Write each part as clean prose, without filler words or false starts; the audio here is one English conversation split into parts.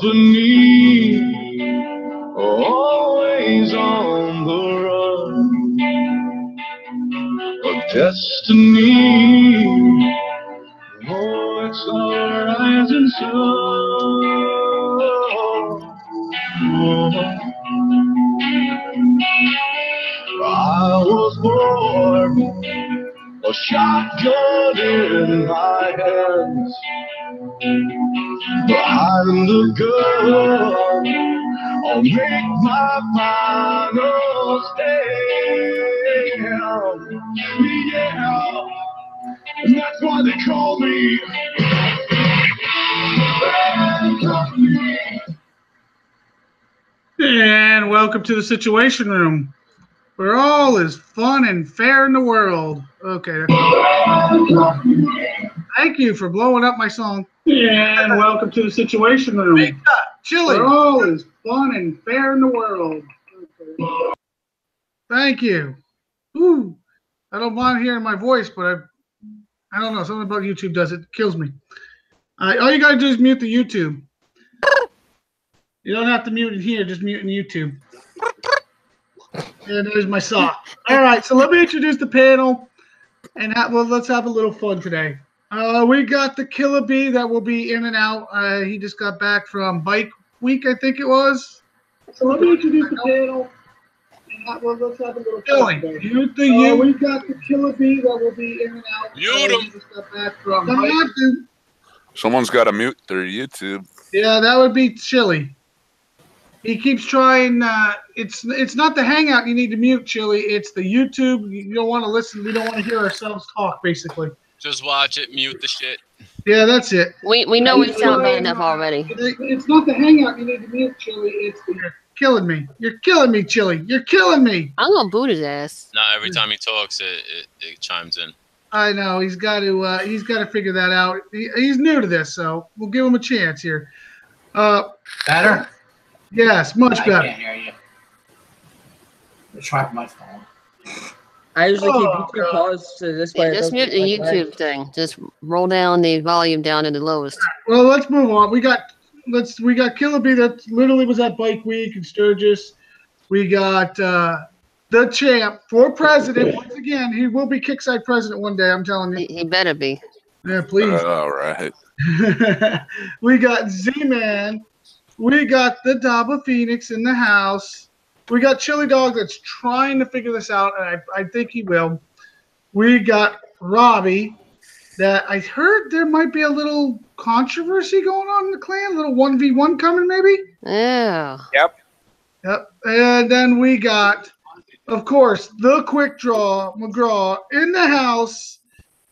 destiny, always on the run. A destiny, oh, it's the rising sun. I was born, a shotgun in my hands, behind the gun, I'll make my final stand. Yeah, and that's why they call me Bad Company. And welcome to the Situation Room, where all is fun and fair in the world. Okay. Thank you for blowing up my song. And welcome to the Situation Room, Chili, where all is fun and fair in the world. Okay. Thank you. Ooh, I don't mind hearing my voice, but I don't know. Something about YouTube does it. Kills me. All you gotta do is mute the YouTube. You don't have to mute it here. Just mute in YouTube. And there's my saw. All right, so let me introduce the panel, and let's have a little fun today. We got the Killer Bee that will be in and out. He just got back from Bike Week, I think it was. So let me introduce the panel, and let's have a little fun today. We got the Killer Bee that will be in and out. Mute him. He just got back from Bike Week. Someone's got to mute their YouTube. Yeah, that would be Chili. He keeps trying. It's not the Hangout you need to mute, Chili. It's the YouTube. You don't want to listen. We don't want to hear ourselves talk, basically. Just watch it. Mute the shit. Yeah, that's it. We know we sound bad enough already. It's not the Hangout you need to mute, Chili. It's the you're killing me. You're killing me, Chili. You're killing me. I'm gonna boot his ass. No, every time he talks, it chimes in. I know. He's got to figure that out. He's new to this, so we'll give him a chance here. Better? Yes, much better. I can't hear you. I'm trying my phone. I usually keep YouTube paused to this way. Yeah, just mute the YouTube thing. Just roll down the volume down to the lowest. Well, let's move on. We got Killer Bee that literally was at Bike Week in Sturgis. We got the champ for president once again. He will be Kickside president one day. I'm telling you. He better be. Yeah, please. All right. We got Z-Man. We got the Daba Phoenix in the house. We got Chili Dog that's trying to figure this out, and I think he will. We got Robbie that I heard there might be a little controversy going on in the clan, a little 1v1 coming maybe. Yeah. Yep. And then we got, of course, the Quick Draw McGraw in the house.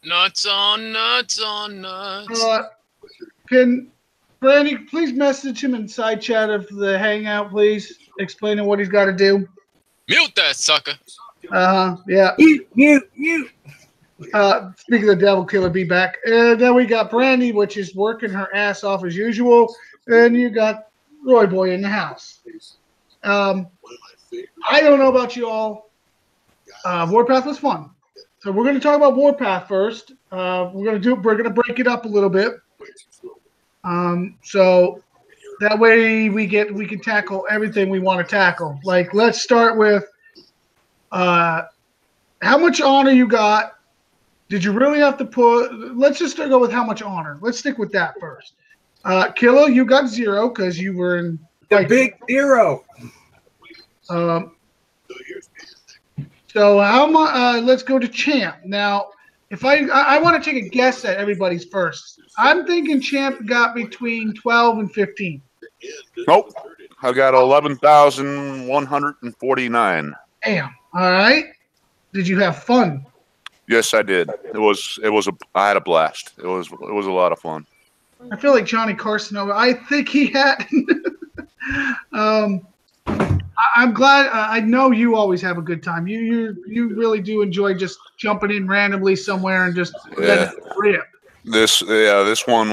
Nuts on nuts on nuts. Can Brandy please message him in side chat of the Hangout, please, explaining what he's got to do? Mute that sucker. Yeah. You. Speaking of the devil, Killer Bee back. And then we got Brandy, which is working her ass off as usual. And you got Roy Boy in the house. I don't know about you all. Warpath was fun. So we're going to talk about Warpath first. We're going to break it up a little bit. So that way we can tackle everything we want to tackle. Like, let's start with how much honor you got. Did you really have to put? Let's just go with how much honor. Let's stick with that first. Kilo, you got 0 because you were in the big 0. So how much? Let's go to Champ now. If I want to take a guess at everybody's first. I'm thinking Champ got between 12 and 15. Nope. I got 11,149. Damn. All right. Did you have fun? Yes, I did. I had a blast. It was a lot of fun. I feel like Johnny Carson. I think he had. I'm glad. I know you always have a good time. You really do enjoy just jumping in randomly somewhere and just letting it rip. This one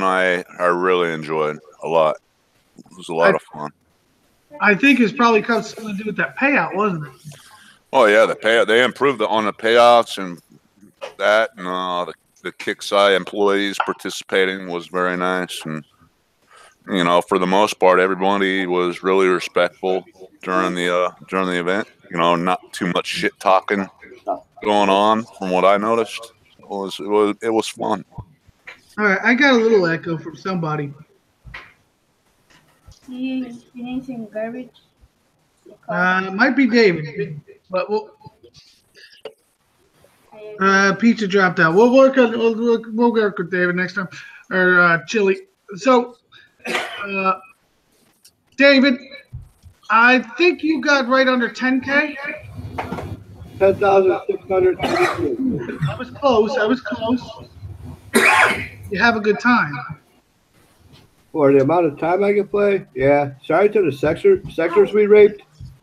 I really enjoyed a lot. It was a lot of fun. I think it's probably got something to do with that payout, wasn't it? Oh yeah, the payout. They improved on the payouts and that, and the Kicksai employees participating was very nice, and you know, for the most part, everybody was really respectful during the event. You know, not too much shit talking going on from what I noticed. It was fun. All right, I got a little echo from somebody. You need some garbage? Might be David, but pizza dropped out. We'll work with David next time, or Chili. So, David, I think you got right under 10K. 10,632. I was close. You have a good time. For the amount of time I can play, yeah. Sorry to the sectors we raped,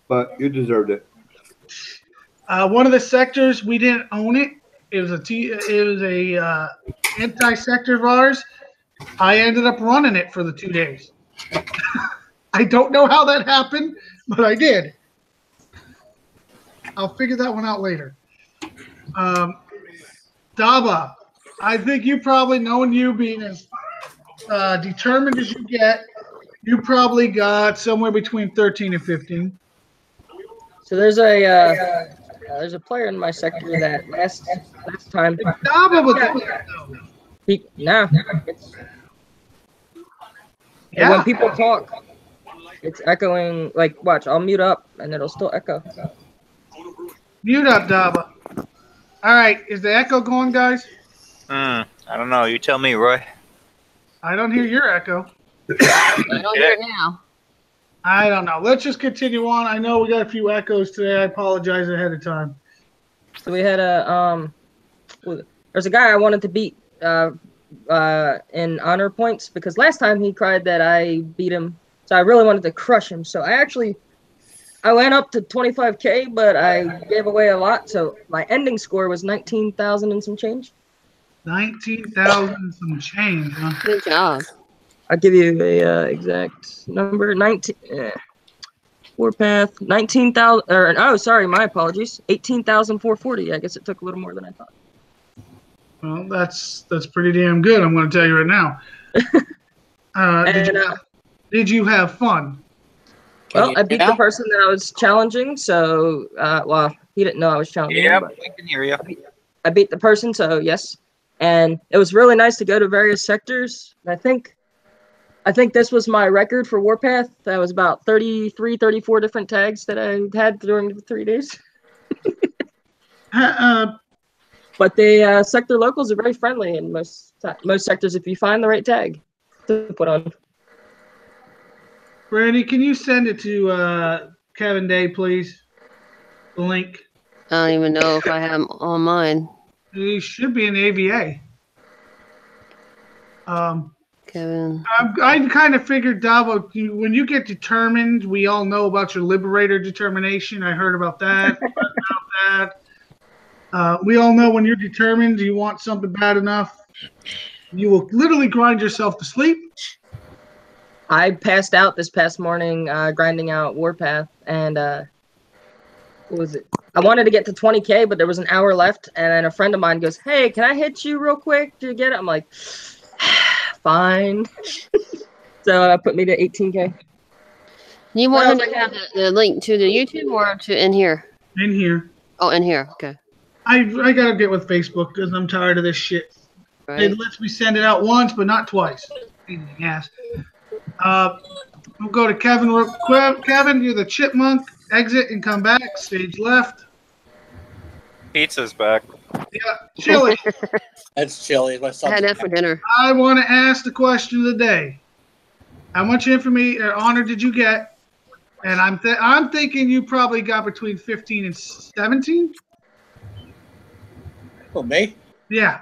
but you deserved it. One of the sectors, we didn't own it. It was a anti-sector of ours. I ended up running it for the 2 days. I don't know how that happened, but I did. I'll figure that one out later. Daba, I think you probably, knowing you being as determined as you get, you probably got somewhere between 13 and 15. So there's a player in my sector that last time. Daba with that. And when people talk, it's echoing. Like, watch, I'll mute up and it'll still echo. Mute up, Daba. All right, is the echo going, guys? I don't know. You tell me, Roy. I don't hear your echo. I don't hear it now. I don't know. Let's just continue on. I know we got a few echoes today. I apologize ahead of time. So we had there's a guy I wanted to beat in honor points because last time he cried that I beat him. So I really wanted to crush him. So I went up to 25K, but I gave away a lot. So my ending score was 19,000 and some change. 19,000 and some change, huh? Good job. I'll give you a exact number. 19. Warpath 19,000. Or oh, sorry, my apologies. 18,440. I guess it took a little more than I thought. Well, that's pretty damn good. I'm going to tell you right now. Did you have fun? Well, I beat the person that I was challenging. So, well, he didn't know I was challenging. Yeah, him, I can hear you. I beat the person, so yes. And it was really nice to go to various sectors. I think this was my record for Warpath. That was about 33, 34 different tags that I had during the 3 days. But the sector locals are very friendly in most sectors if you find the right tag to put on. Brandy, can you send it to Kevin Day, please? The link. I don't even know if I have him on mine. He should be in AVA. Kevin. I kind of figured, Davo, when you get determined, we all know about your liberator determination. I heard about that. We all know when you're determined, you want something bad enough, you will literally grind yourself to sleep. I passed out this past morning grinding out Warpath, and what was it? I wanted to get to 20K, but there was an hour left, and then a friend of mine goes, "Hey, can I hit you real quick to get it?" I'm like, fine. So that put me to 18K. You want him to have the link to the YouTube or to in here? In here. Oh, in here. Okay. I got to get with Facebook because I'm tired of this shit. Right. It lets me send it out once, but not twice. Pain in the ass. We'll go to Kevin. Kevin, you're the chipmunk. Exit and come back. Stage left. Pizza's back. Yeah, Chili. That's Chili. My son. I had that for dinner. I want to ask the question of the day. How much information or honor did you get? And I'm thinking you probably got between 15 and 17. For me? Yeah.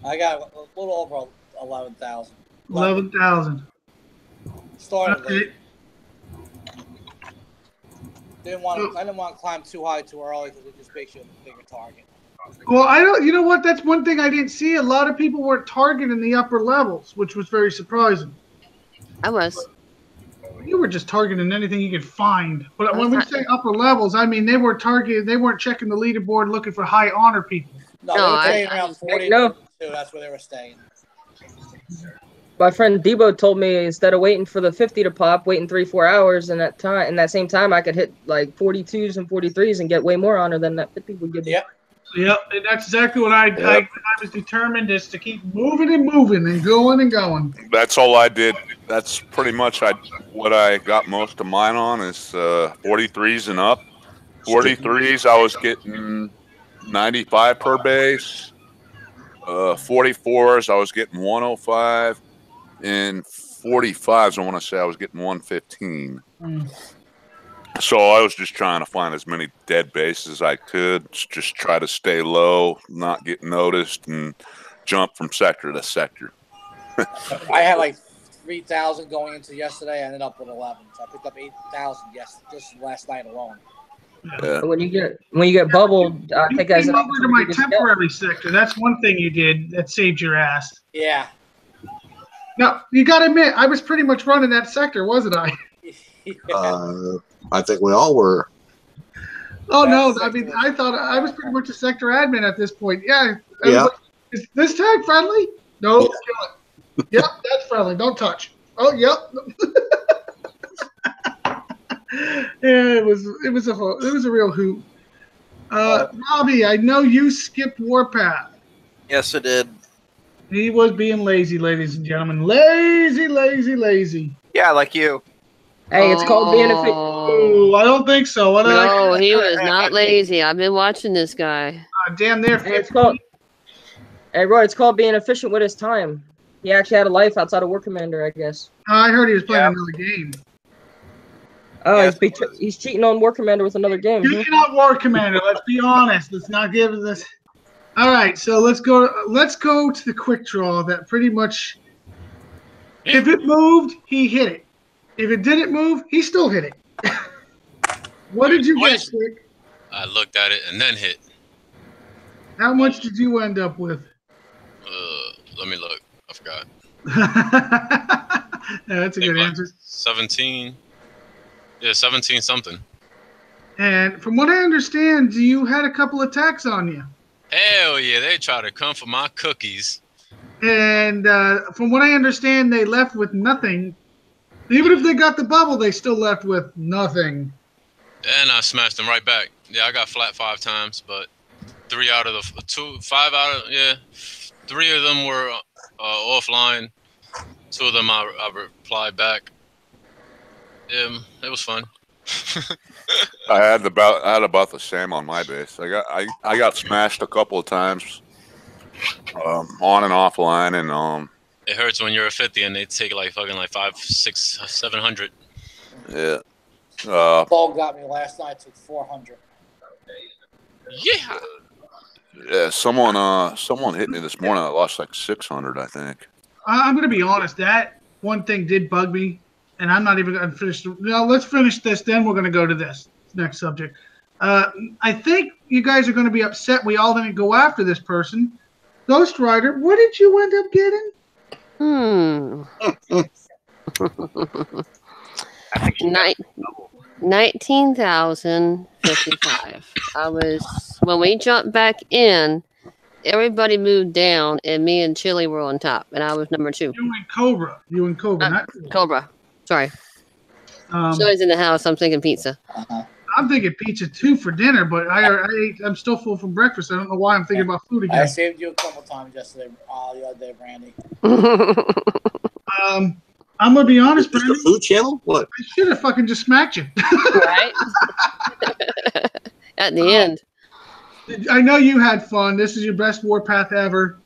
I got a little over 11,000. 11,000. Started Okay. late. I didn't want to climb too high too early because it just makes you a bigger target. Well, you know what? That's one thing I didn't see. A lot of people weren't targeting the upper levels, which was very surprising. I was. You were just targeting anything you could find. But when we say upper levels, I mean they weren't targeting. They weren't checking the leaderboard looking for high honor people. No, they were staying around 40. No. That's where they were staying. my friend Debo told me instead of waiting for the 50 to pop, waiting 3-4 hours, and in that same time I could hit like 42s and 43s and get way more honor than that 50 would give me. Yep, and that's exactly what I was determined is to keep moving and moving and going and going. That's all I did. That's pretty much what I got most of mine on is 43s and up. 43s, I was getting 95 per base. 44s, I was getting 105. And 45s, I want to say I was getting 115. So I was just trying to find as many dead bases as I could, just try to stay low, not get noticed, and jump from sector to sector. I had like 3,000 going into yesterday. I ended up with 11, so I picked up 8,000 just last night alone. Yeah. When you get bubbled, I think as came over to my temporary sector. That's one thing you did that saved your ass. Yeah. Now you got to admit, I was pretty much running that sector, wasn't I? I think we all were. Oh no! I mean, I thought I was pretty much a sector admin at this point. Yeah. Is this tag friendly? No. Kill it. Yep, that's friendly. Don't touch. Oh, yep. Yeah, it was a real hoot. Robbie, I know you skipped Warpath. Yes, I did. He was being lazy, ladies and gentlemen. Lazy. Yeah, like you. Hey, it's called being efficient. Oh, I don't think so. No, he was not lazy. I've been watching this guy. Damn near. Hey, Roy, it's called being efficient with his time. He actually had a life outside of War Commander, I guess. I heard he was playing another game. Oh, he's cheating on War Commander with another game. Cheating on War Commander. Let's be honest. Let's not give this. All right, so let's go to the quick draw. That pretty much, if it moved, he hit it. If it didn't move, he still hit it. What did you get, Quick? I looked at it and then hit. How much did you end up with? Let me look. I forgot. Yeah, that's a good answer. 17. Yeah, 17 something. And from what I understand, you had a couple attacks on you. Hell yeah, they tried to come for my cookies. And from what I understand, they left with nothing. Even if they got the bubble, they still left with nothing. And I smashed them right back. Yeah, I got flat 5 times, but 3 of them were offline. 2 of them I replied back. Yeah, it was fun. I had about the same on my base. I got smashed a couple of times, on and offline, and it hurts when you're a 50 and they take like 5, 6, 700. Yeah. Ball got me last night. Took 400. Yeah. Yeah. Someone hit me this morning. I lost like 600, I think. I'm gonna be honest. That one thing did bug me. And I'm not even going to finish. No, let's finish this. Then we're going to go to this next subject. I think you guys are going to be upset we all didn't go after this person. Ghost Rider, what did you end up getting? 19,055. When we jumped back in, everybody moved down, and me and Chili were on top, and I was number 2. You and Cobra. Cobra. Sorry. Chili's in the house. I'm thinking pizza. I'm thinking pizza too for dinner, but I'm still full from breakfast. I don't know why I'm thinking about food again. I saved you a couple times yesterday, the other day, Brandy. I'm gonna be honest, Brandy. The Food Channel? What? I should have fucking just smacked you. Right. At the end. I know you had fun. This is your best Warpath ever.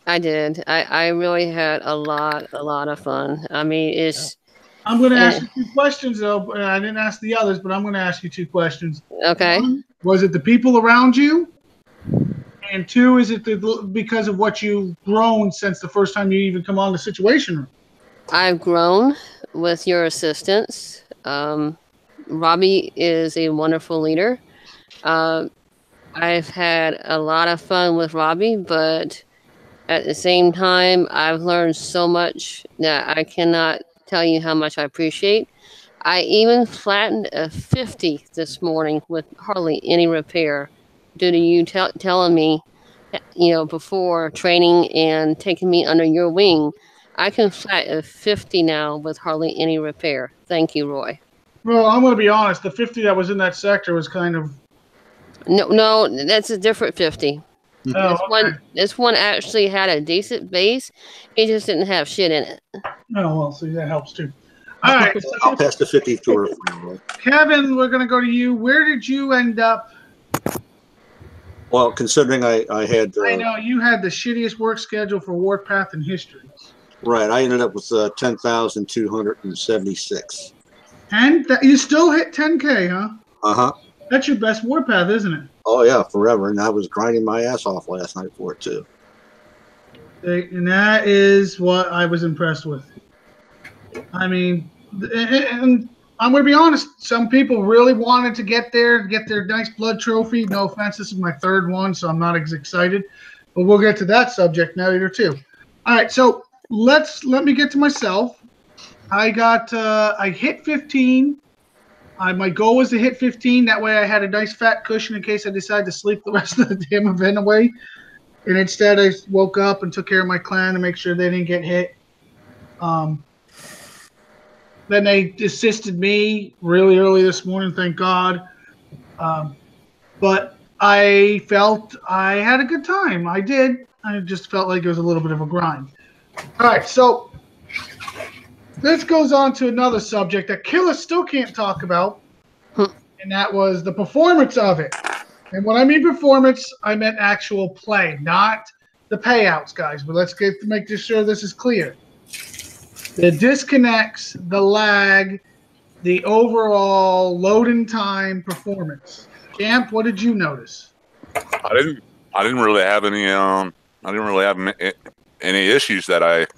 I did. I really had a lot of fun. I mean, I'm going to ask you 2 questions, though. I didn't ask the others, but I'm going to ask you 2 questions. Okay. 1, was it the people around you? And 2, is it because of what you've grown since the first time you even come on the Situation Room? I've grown with your assistance. Robbie is a wonderful leader. I've had a lot of fun with Robbie, but at the same time, I've learned so much that I cannot tell you how much I appreciate. I even flattened a 50 this morning with hardly any repair due to you telling me, before training and taking me under your wing, I can flat a 50 now with hardly any repair. Thank you, Roy. Well, I'm going to be honest. The 50 that was in that sector was kind of... No, that's a different 50. Oh, this one actually had a decent base. It just didn't have shit in it. Oh, well, see, that helps too. All right. So, I'll pass the 50 to her. Kevin, we're going to go to you. Where did you end up? Well, considering I had... I know you had the shittiest work schedule for Warpath in history. Right. I ended up with 10,276. And you still hit 10K, huh? Uh-huh. That's your best Warpath, isn't it? Oh, yeah, forever. And I was grinding my ass off last night for it, too. And that is what I was impressed with. I mean, and I'm going to be honest, some people really wanted to get their nice blood trophy. No offense, this is my third one, so I'm not as excited. But we'll get to that subject now later, too. All right, so let me get to myself. I hit 15. My goal was to hit 15. That way I had a nice fat cushion in case I decided to sleep the rest of the damn event away. And instead I woke up and took care of my clan to make sure they didn't get hit. Then they assisted me really early this morning, thank God. But I felt I had a good time. I did. I just felt like it was a little bit of a grind. All right, so this goes on to another subject that Killer still can't talk about, and that was the performance of it. And when I mean performance, I meant actual play, not the payouts, guys. But let's make sure this is clear. The disconnects, the lag, the overall loading time performance. Champ, what did you notice? I didn't really have any. I didn't really have any issues that are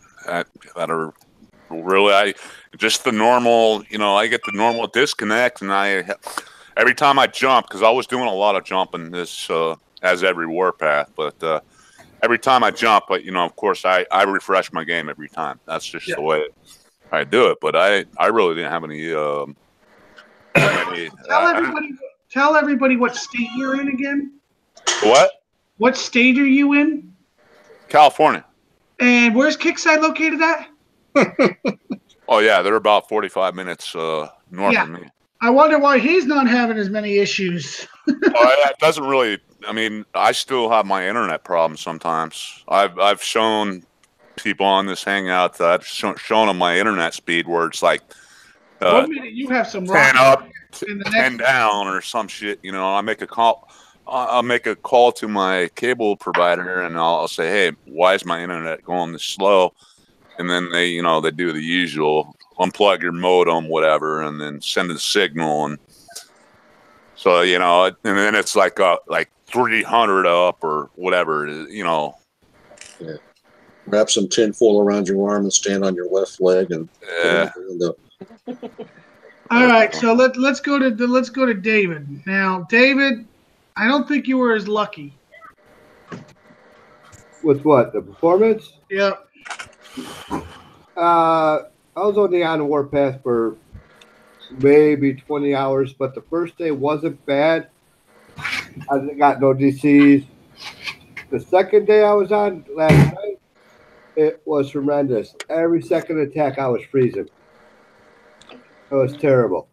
really. Just the normal. I get the normal disconnect, and every time I jump, because I was doing a lot of jumping this as every Warpath, but every time I jump, but of course I refresh my game every time. That's just the way I do it. But I really didn't have any. Tell everybody what state you're in again. What? What state are you in? California. And where's Kickside located at? Oh yeah, they're about 45 minutes north of me. I wonder why he's not having as many issues. It doesn't really. I mean, I still have my internet problems sometimes. I've shown people on this Hangout that I've shown them my internet speed where it's like 1 minute you have some 10 up, 10 down, or some shit. I make a call. I'll make a call to my cable provider, and I'll say, "Hey, why is my internet going this slow?" And then they do the usual, unplug your modem, whatever, and then send a signal, and so and then it's like 300 up or whatever, Yeah. Wrap some tinfoil around your arm and stand on your left leg, and All right, so let's go to David now. David, I don't think you were as lucky. With what? The performance? Yep. I was only on the Warpath for maybe 20 hours, but the first day wasn't bad. I got no DCs. The second day I was on last night, it was horrendous. Every second attack, I was freezing. It was terrible.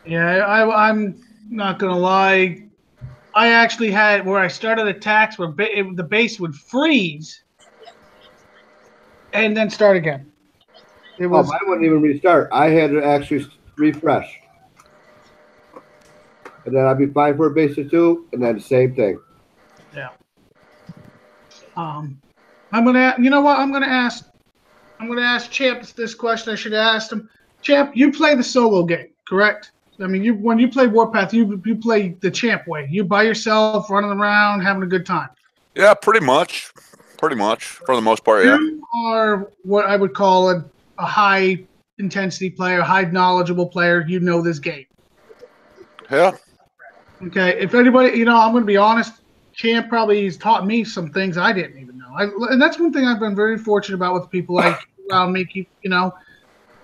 Yeah, I'm not gonna lie. I actually had where I started attacks where the base would freeze and then start again. It was. I wouldn't even restart. I had to actually refresh, and then I'd be fine for a base or two, and then the same thing. Yeah. I'm gonna. You know what? I'm gonna ask Champ this question. I should have asked him. Champ, you play the solo game, correct? I mean, when you play Warpath, you play the Champ way. You by yourself, running around, having a good time. Yeah, pretty much. Pretty much, for the most part, yeah. You are what I would call a high intensity player, high knowledgeable player. You know this game. Yeah. Okay. If anybody, I'm going to be honest. Champ probably has taught me some things I didn't even know. And that's one thing I've been very fortunate about with people like around me.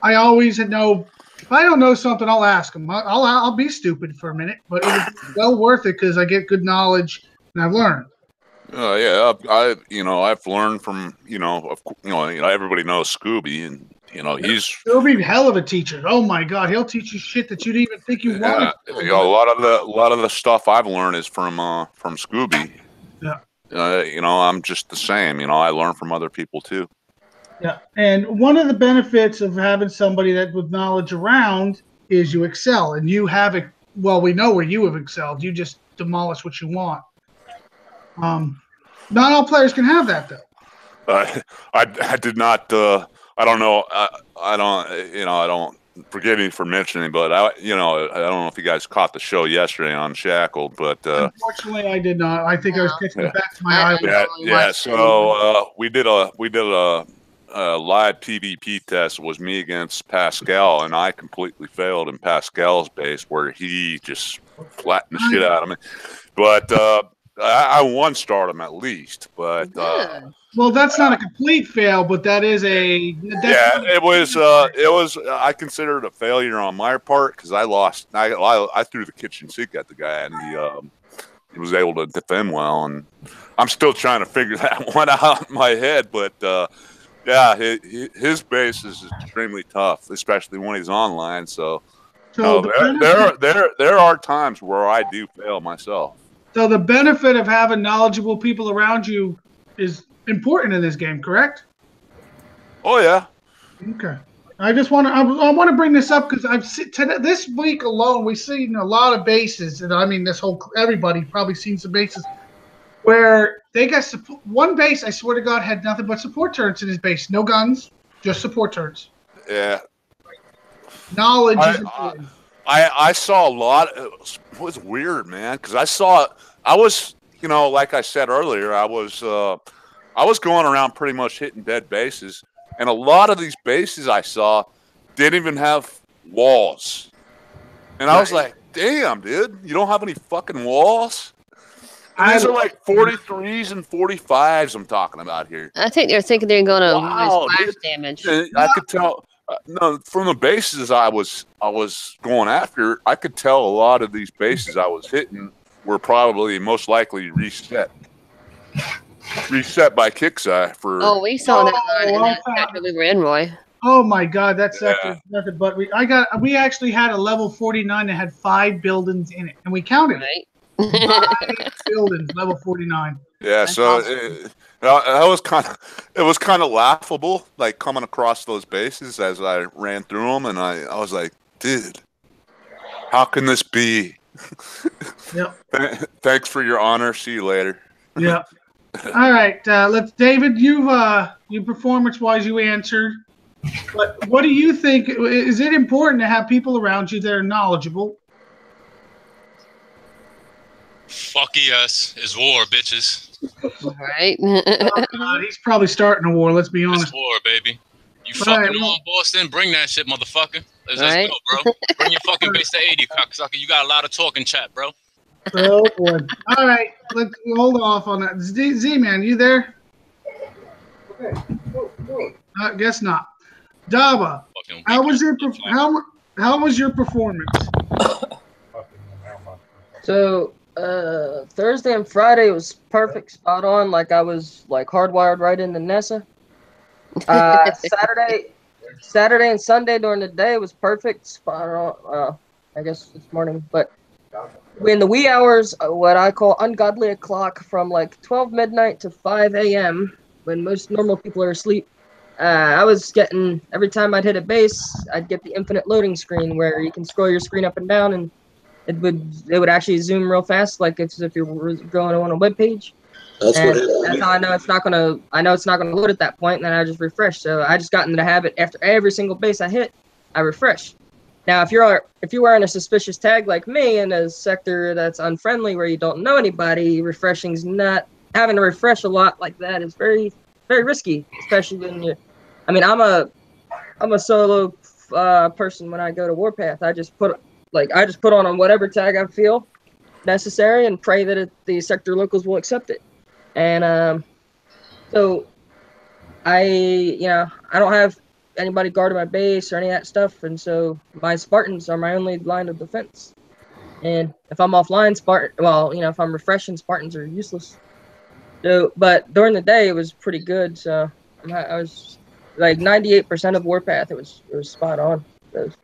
I always know. If I don't know something, I'll ask them. I'll be stupid for a minute, but it was well worth it because I get good knowledge and I've learned. Yeah, I've learned from everybody knows Scooby, and he's Scooby, hell of a teacher. Oh my God, he'll teach you shit that you didn't even think you wanted. a lot of the stuff I've learned is from Scooby. Yeah. I'm just the same. I learn from other people too. Yeah, and one of the benefits of having somebody that with knowledge around is you excel, and you have it. Well, we know where you have excelled. You just demolish what you want. Not all players can have that though. I did not. I don't know. I don't. Forgive me for mentioning, but I don't know if you guys caught the show yesterday on Shackled, but unfortunately, I did not. I think I was catching it back to my eye. Yeah. So we did a live PvP test. It was me against Pascal, and I completely failed in Pascal's base, where he just flattened the shit out of me. But I one-starred him at least. But well, that's not a complete fail, but that is a. It was. I consider it a failure on my part because I lost. I threw the kitchen sink at the guy, and he was able to defend well. And I'm still trying to figure that one out in my head. But yeah, his base is extremely tough, especially when he's online. So there are times where I do fail myself. So the benefit of having knowledgeable people around you is important in this game, correct? Oh yeah. Okay. I want to bring this up because this week alone we've seen a lot of bases, and I mean everybody probably seen some bases where they got support. One base, I swear to God, had nothing but support turrets in his base. No guns, just support turrets. Yeah. Knowledge is important. I saw a lot. It was weird, man, because I was, like I said earlier, I was going around pretty much hitting dead bases, and a lot of these bases I saw didn't even have walls, and I was like, "Damn, dude, you don't have any fucking walls." And these are like 43s and 45s I'm talking about here. I think they're thinking they're going to splash damage. I could tell. No, from the bases I was going after, I could tell a lot of these bases I was hitting were probably most likely reset by Kixeye for. Oh, we saw that after we were in, Roy. Oh my God, that's nothing but we actually had a level 49 that had 5 buildings in it, and we counted it. 5 buildings, level 49. Yeah, that's so awesome. It was kind of laughable, like coming across those bases as I ran through them, and I was like, dude, how can this be? Yep. Thanks for your honor. See you later. Yeah. All right, let's. David, you performance-wise, you answered. But what do you think? Is it important to have people around you that are knowledgeable? Fuck yes, it's war, bitches. Right. He's probably starting a war. Let's be honest. It's war, baby. You fucking on Boston? Bring that shit, motherfucker. Let's go, bro. Bring your fucking base to 80, cocksucker. You got a lot of talking chat, bro. Oh boy. All right, let's hold off on that. Z-Man, you there? Okay. I guess not. Daba, how was your performance? So Thursday and Friday was perfect, spot on. Like I was like hardwired right into Nessa. Saturday and Sunday during the day was perfect, spot on. I guess this morning, but in the wee hours, what I call ungodly o'clock, from like 12 midnight to 5 a.m. when most normal people are asleep, I was getting, every time I'd hit a base, I'd get the infinite loading screen where you can scroll your screen up and down, and it would actually zoom real fast, like if you were going on a web page. That's how I know it's not gonna load at that point, and then I just refresh. So I just got into the habit, after every single base I hit, I refresh. Now, if you're wearing a suspicious tag like me in a sector that's unfriendly where you don't know anybody, refreshing's not, having to refresh a lot like that is very, very risky, especially when you're. I mean, I'm a solo person when I go to Warpath. I just put on whatever tag I feel necessary and pray that the sector locals will accept it. And so I don't have anybody guarding my base or any of that stuff, and so my Spartans are my only line of defense. And if I'm offline, if I'm refreshing, Spartans are useless. So, but during the day it was pretty good. So I was like 98% of Warpath. It was spot on. And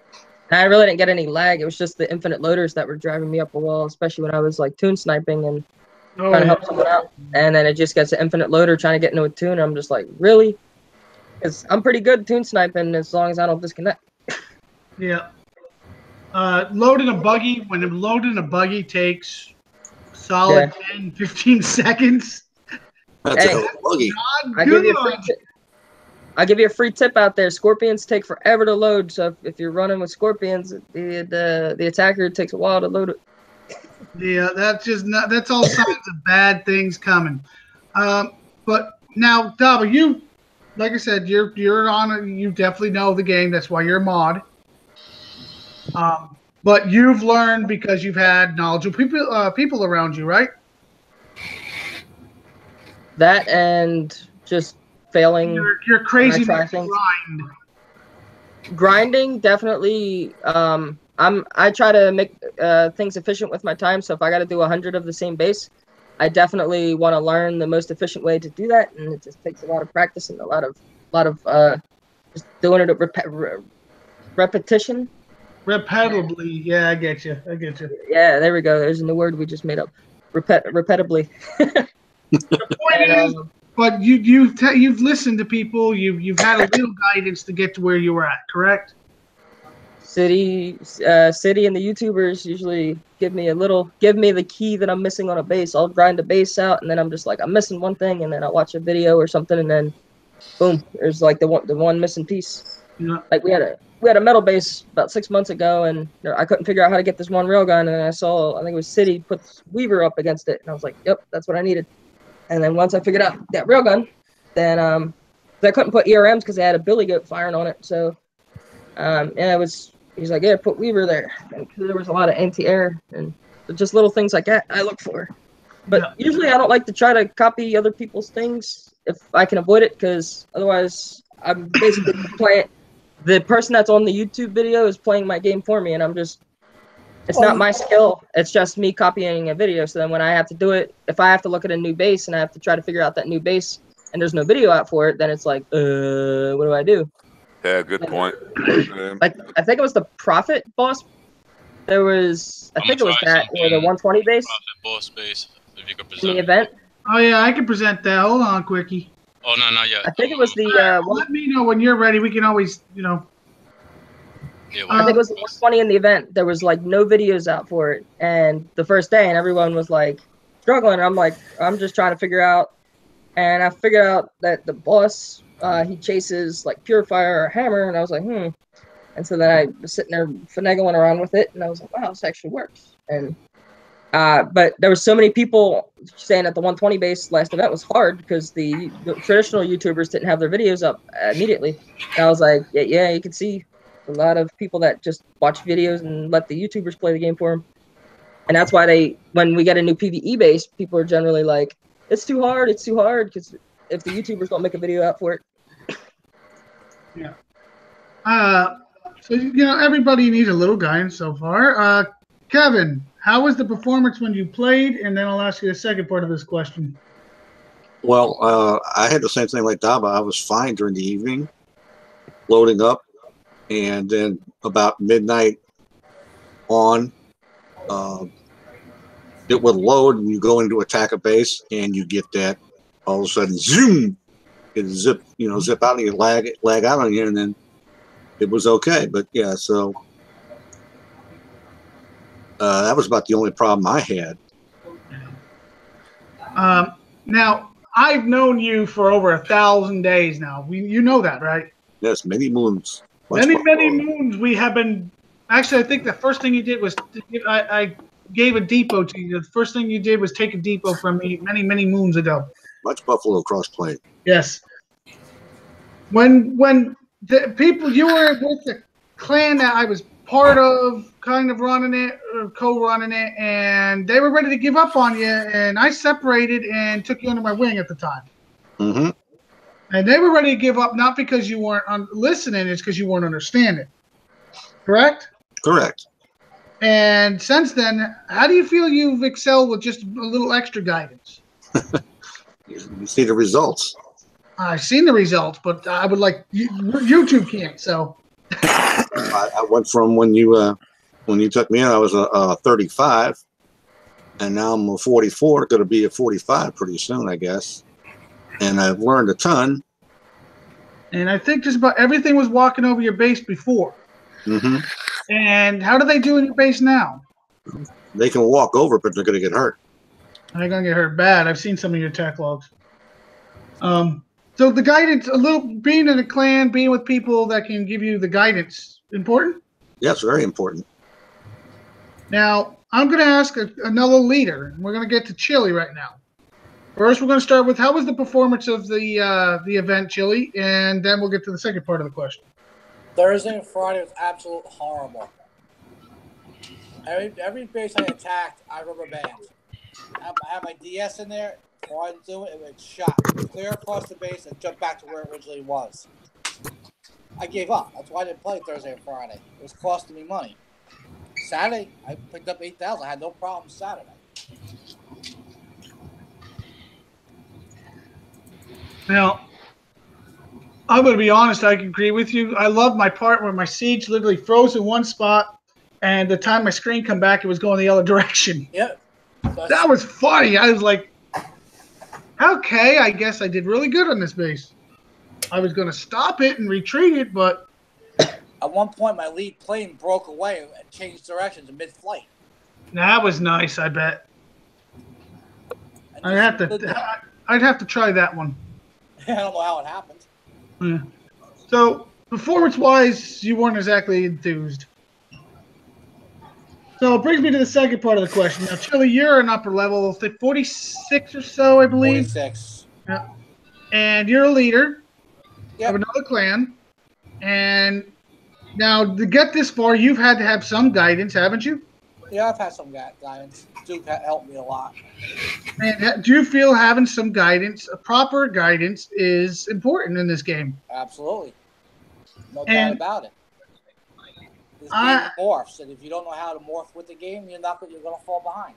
I really didn't get any lag. It was just the infinite loaders that were driving me up a wall, especially when I was like tune sniping and trying to help someone out. And then it just gets an infinite loader trying to get into a tune. And I'm just like, really? Because I'm pretty good tune sniping as long as I don't disconnect. Yeah. Loading a buggy, when loading a buggy takes solid 10, 15 seconds. That's a hell of a buggy. I'll give you a free tip out there. Scorpions take forever to load, so if you're running with Scorpions, the attacker takes a while to load it. Yeah, that's all signs of bad things coming. But now, Daba, you, like I said, you're on. You definitely know the game. That's why you're a mod. But you've learned because you've had knowledgeable people around you, right? That and just failing. You're crazy to things. grind. Grinding, definitely. I try to make things efficient with my time. So if I got to do 100 of the same base, I definitely want to learn the most efficient way to do that, and it just takes a lot of practice and a lot of just doing it at repetition. Repetitively, yeah, I get you. Yeah, there we go. There's a new word we just made up. Repetitively. The point is, but you've listened to people. You've had a little guidance to get to where you were at, correct? City and the YouTubers usually give me the key that I'm missing on a base. I'll grind a base out, and then I'm just like, I'm missing one thing, and then I'll watch a video or something, and then boom, there's like the one missing piece. Yeah. Like we had a metal base about 6 months ago, and I couldn't figure out how to get this one railgun, and I saw, I think it was City put Weaver up against it, and I was like, yep, that's what I needed. And then once I figured out that railgun, then I couldn't put ERMs because they had a billy goat firing on it. So he's like, yeah, put Weaver there, and there was a lot of anti-air and just little things like that I look for. But usually I don't like to try to copy other people's things if I can avoid it, because otherwise I'm basically playing. The person that's on the YouTube video is playing my game for me, and it's not my skill. It's just me copying a video. So then when I have to do it, if I have to look at a new base and I have to try to figure out that new base and there's no video out for it, then it's like, what do I do? Yeah, good point. Like, I think it was the Prophet boss. I think it was that, or the 120 base. Prophet boss base, if you could In present the event. Oh yeah, I can present that. Hold on, quickie. Oh no, not yet. I think it was the. Let me know when you're ready. We can always, Yeah, I think it was the 120 in the event. There was like no videos out for it, and the first day, and everyone was like struggling. I'm like, I'm just trying to figure out, and I figured out that the boss, he chases like Purifier or Hammer, and I was like, and so then I was sitting there finagling around with it, and I was like, wow, this actually works. And but there were so many people saying that the 120 base last event was hard because the traditional YouTubers didn't have their videos up immediately. And I was like, yeah, you can see a lot of people that just watch videos and let the YouTubers play the game for them. And that's why when we get a new PvE base, people are generally like, it's too hard, because if the YouTubers don't make a video out for it. Yeah. So, everybody needs a little guidance so far. Kevin, how was the performance when you played? And then I'll ask you the second part of this question. Well, I had the same thing like Daba. I was fine during the evening, loading up, and then about midnight on, it would load, and you go into attack a base, and you get that all of a sudden zoom, it zip out, and you lag out on you, and then it was okay. But yeah, so that was about the only problem I had. Now, I've known you for over 1,000 days now. You know that, right? Yes, many moons. Many moons we have been. Actually, I think the first thing you did was I gave a depot to you. The first thing you did was take a depot from me many moons ago. Much Buffalo crossplay. Yes. When the people, you were with the clan that I was part of, kind of running it or co-running it, and they were ready to give up on you, and I separated and took you under my wing at the time. Mm-hmm. And they were ready to give up, not because you weren't listening, it's because you weren't understanding. Correct? Correct. And since then, how do you feel you've excelled with just a little extra guidance? You see the results. I've seen the results, but I would like YouTube can't. So I went from when you took me in, I was 35, and now I'm a 44. Going to be a 45 pretty soon, I guess. And I've learned a ton. And I think just about everything was walking over your base before. Mm-hmm. And how do they do in your base now? They can walk over, but they're going to get hurt. They're going to get hurt bad. I've seen some of your attack logs. So the guidance, being in a clan, being with people that can give you the guidance, important? Yes, very important. Now, I'm going to ask another leader. We're going to get to Chili right now. First, we're going to start with how was the performance of the event, Chili, and then we'll get to the second part of the question. Thursday and Friday was absolutely horrible. Every base I attacked, I rubber band. I had my DS in there. Before I do it, it would shot clear across the base and jump back to where it originally was. I gave up. That's why I didn't play Thursday and Friday. It was costing me money. Saturday, I picked up 8,000. I had no problem Saturday. Now, I'm going to be honest. I can agree with you. I love my part where my siege literally froze in one spot, and the time my screen come back, it was going the other direction. Yep. That was funny. I was like, okay, I guess I did really good on this base. I was going to stop it and retreat it, but... At one point, my lead plane broke away and changed directions in mid-flight. That was nice, I bet. I'd have to try that one. I don't know how it happened. Yeah. So, performance-wise, you weren't exactly enthused. So it brings me to the second part of the question. Now, Chili, you're an upper level, 46 or so, I believe. 46. Yeah. And you're a leader Yep. of another clan. And now, to get this far, you've had to have some guidance, haven't you? Yeah, I've had some guidance. Duke helped me a lot. And do you feel having some guidance, proper guidance, is important in this game? Absolutely. No doubt about it. This game morphs, and if you don't know how to morph with the game, you're going to fall behind.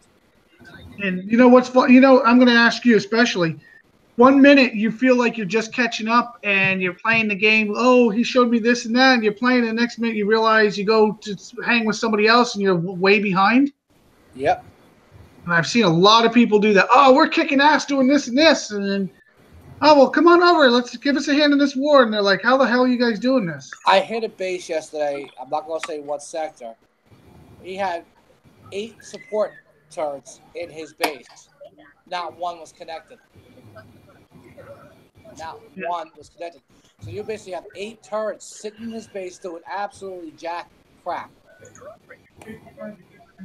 And you know what's fun? You know, I'm going to ask you especially. 1 minute you feel like you're just catching up and you're playing the game. Oh, he showed me this and that, and you're playing. The next minute you realize you go to hang with somebody else and you're way behind. Yep. And I've seen a lot of people do that. Oh, we're kicking ass doing this and this, and then, oh well, come on over. Let's give us a hand in this war. And they're like, how the hell are you guys doing this? I hit a base yesterday. I'm not going to say what sector. He had 8 support turrets in his base. Not one was connected. Not one was connected. So you basically have 8 turrets sitting in his base doing absolutely jack crap.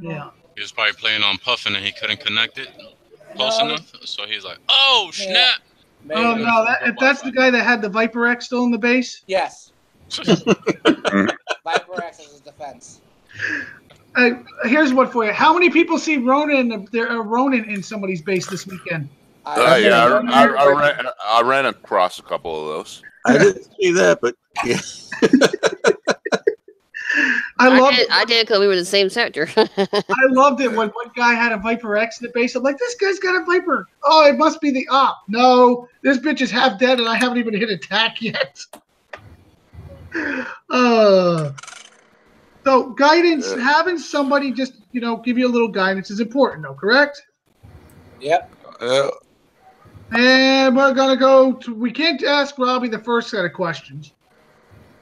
Yeah. He was probably playing on Puffin and he couldn't connect it close enough. So he's like, oh, snap. Maybe. Oh, no. If that's the guy that had the Viper X still in the base? Yes. Viper X as his defense. Here's what for you. How many people see Ronin in somebody's base this weekend? I ran across a couple of those. I didn't see that, but yeah. I did because we were in the same sector. I loved it when one guy had a Viper X in the base. I'm like, this guy's got a Viper. Oh, it must be the op. No, this bitch is half dead and I haven't even hit attack yet. So guidance, having somebody just, give you a little guidance is important, though, correct? Yep. And we're going to go to, we can't ask Robbie the first set of questions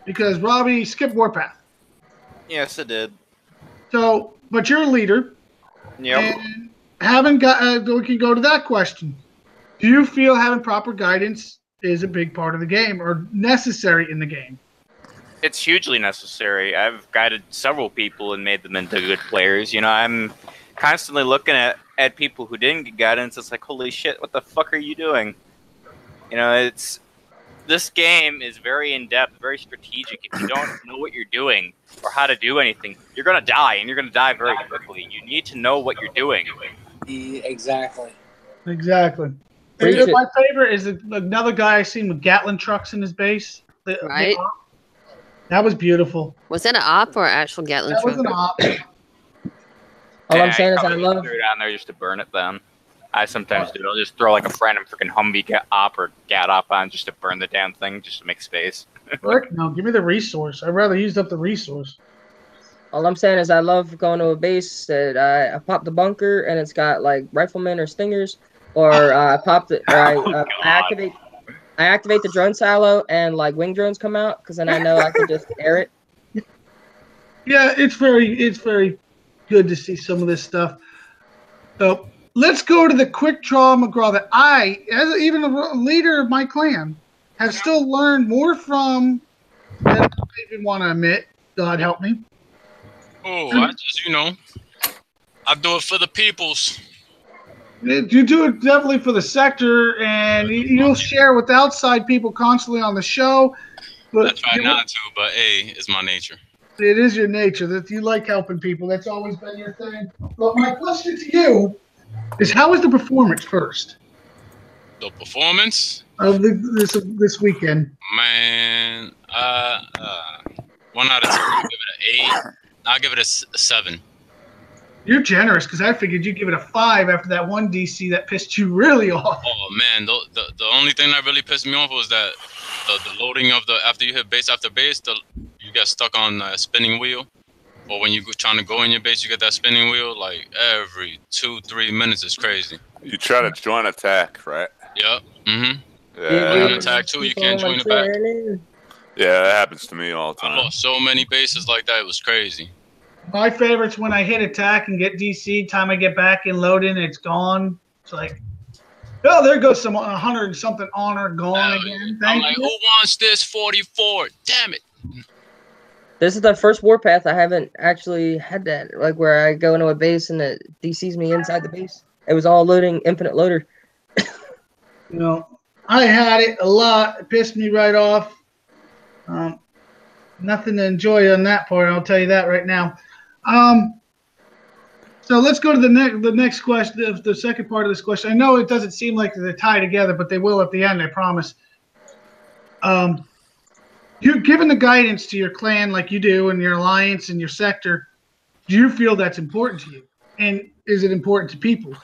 because Robbie skipped Warpath. Yes, it did. So, but you're a leader. Yep. And we can go to that question. Do you feel having proper guidance is a big part of the game or necessary in the game? It's hugely necessary. I've guided several people and made them into good players. I'm constantly looking at people who didn't get guidance. It's like, holy shit, what the fuck are you doing? This game is very in-depth, very strategic. If you don't know what you're doing or how to do anything, you're going to die, and you're going to die very quickly. You need to know what you're doing. Exactly. My favorite is another guy I seen with Gatling trucks in his base. Right. That was beautiful. Was that an op or an actual Gatling truck? That was an op. All I'm saying is I love. Threw it down there just to burn it then. I sometimes do. I'll just throw like a random freaking Humvee op or Gat op on just to burn the damn thing, just to make space. Look, no, give me the resource. I'd rather use up the resource. All I'm saying is I love going to a base that I pop the bunker and it's got like riflemen or stingers, or I pop it, or I activate the drone silo and like wing drones come out, because then I know I can just air it. Yeah, it's very good to see some of this stuff. So let's go to the quick draw McGraw that I, as even a leader of my clan, have still learned more from than I even want to admit. God help me. Oh, I just, I do it for the peoples. You do it definitely for the sector, and you'll share with outside people constantly on the show. But I try not to, but hey, it's my nature. It is your nature that you like helping people. That's always been your thing. But my question to you is, how was the performance first? The performance of this weekend? Man, 1 out of 10. I'll give it an 8. I'll give it a 7. You're generous, because I figured you'd give it a 5 after that one DC that pissed you really off. Oh man, the only thing that really pissed me off was that the loading of after you hit base after base, you get stuck on a spinning wheel. Or when you're trying to go in your base, you get that spinning wheel like every 2-3 minutes. It's crazy. You try to join attack, right? Yep. Yeah. Join attack too. You can't join it back. Yeah, that happens to me all the time. I lost so many bases like that. It was crazy. My favorite's when I hit attack and get DC. Time I get back and load in, it's gone. It's like, oh, there goes some 100 and something honor gone again. I'm like, who wants this 44? Damn it. This is the first warpath I haven't actually had that, like where I go into a base and it DCs me inside the base. It was all loading infinite loader. I had it a lot. It pissed me right off. Nothing to enjoy on that part. I'll tell you that right now. So let's go to the next question, the second part of this question. I know it doesn't seem like they tie together, but they will at the end, I promise. You've given the guidance to your clan like you do and your alliance and your sector. Do you feel that's important to you? And is it important to people?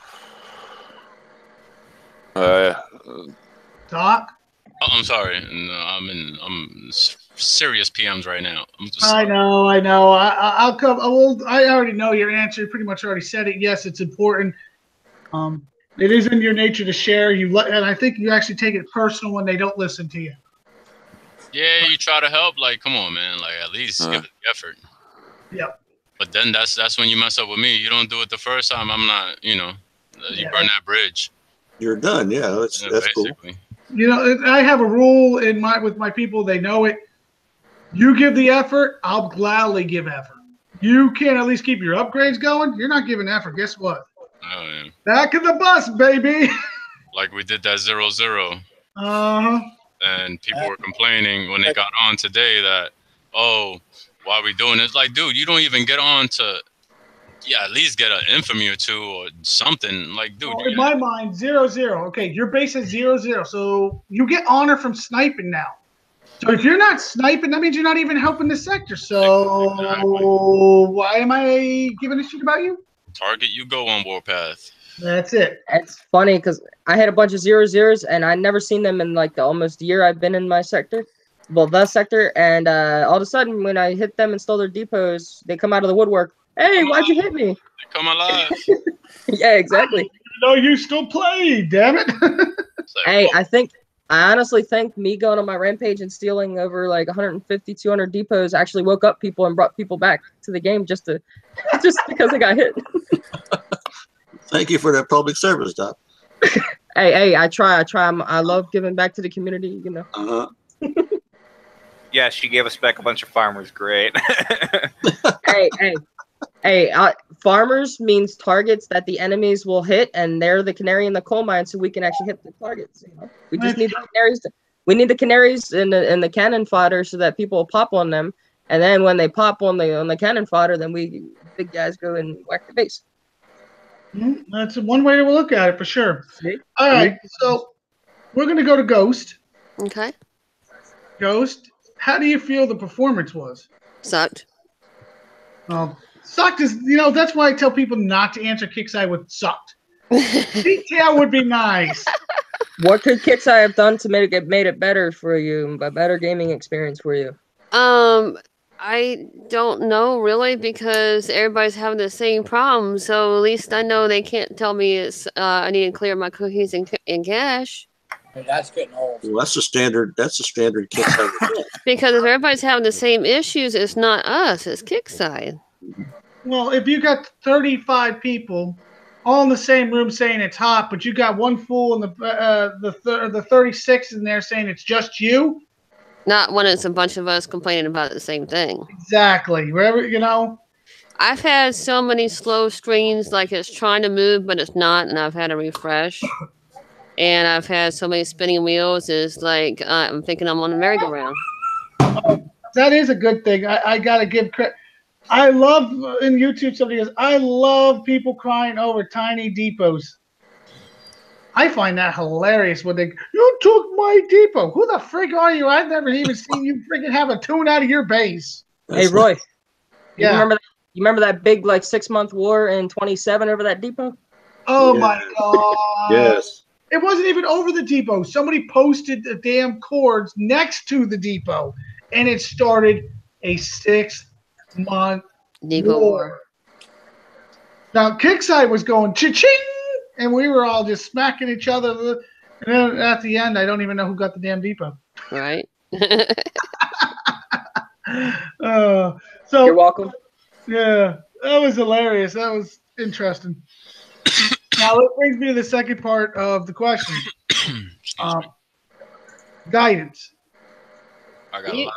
Doc? Oh, I'm sorry. No, I'm serious PMs right now. I know. I'll come. I already know your answer. You pretty much already said it. Yes, it's important. It is in your nature to share. And I think you actually take it personal when they don't listen to you. Yeah, you try to help. Like, come on, man. Like, at least give it the effort. Yep. But then that's when you mess up with me. You don't do it the first time. I'm not. You burn that bridge. You're done. Yeah, that's basically cool. I have a rule with my people. They know it. You give the effort, I'll gladly give effort. You can't at least keep your upgrades going. You're not giving effort. Guess what? Oh, yeah. Back in the bus, baby. Like we did that 0-0. Uh-huh. And people were complaining when they got on today that, oh, why are we doing this? Like, dude, you don't even get on to, at least get an infamy or two or something. Like, dude. In my mind, 0-0. Okay, your base is 0-0. So you get honor from sniping now. So if you're not sniping, that means you're not even helping the sector. So why am I giving a shit about you? Target you go on warpath. That's it. It's funny because I had a bunch of 0-0s and I never seen them in like the almost year I've been in my sector. Well, the sector, and all of a sudden when I hit them and stole their depots, they come out of the woodwork. Hey, why'd you hit me? They come alive. Yeah, exactly. No, you still play, damn it. Hey, I honestly think me going on my rampage and stealing over like 150, 200 depots actually woke up people and brought people back to the game just because I got hit. Thank you for that public service, Doc. Hey, I try. I love giving back to the community, Uh-huh. Yeah, she gave us back a bunch of farmers. Great. Hey, farmers means targets that the enemies will hit, and they're the canary in the coal mine, so we can actually hit the targets. We just need the canaries. We need the canaries in the cannon fodder so that people will pop on them, and then when they pop on the cannon fodder, then we big guys go and whack the base. That's one way to look at it for sure. All right, so we're gonna go to Ghost. Okay. Ghost, how do you feel the performance was? Sucked. Sucked is, that's why I tell people not to answer Kixeye with sucked. Detail would be nice. What could Kixeye have done to make it better for you, a better gaming experience for you? I don't know really because everybody's having the same problem. So at least I know they can't tell me it's I need to clear my cookies and cache. That's getting old. Well, that's a standard. That's a standard Kixeye. Because if everybody's having the same issues, it's not us, it's Kixeye. Well, if you got 35 people all in the same room saying it's hot, but you got one fool in the 36 in there saying it's just you. Not when it's a bunch of us complaining about the same thing. Exactly. Wherever, you know. I've had so many slow screens, like it's trying to move, but it's not, and I've had to refresh. And I've had so many spinning wheels, it's like I'm thinking I'm on a merry-go-round. That is a good thing. I got to give credit. I love, in YouTube, somebody goes, I love people crying over tiny depots. I find that hilarious when they, you took my depot. Who the frig are you? I've never even seen you friggin' have a tune out of your base. Hey, Roy. Yeah. You remember that big, like, 6-month war in 27 over that depot? Oh, my God. Yes. It wasn't even over the depot. Somebody posted the damn cords next to the depot, and it started a 6-month depot war. Now, Kixeye was going cha-ching, and we were all just smacking each other. And then at the end, I don't even know who got the damn depot. Right. So you're welcome. Yeah, that was hilarious. That was interesting. Now, that brings me to the second part of the question. Guidance.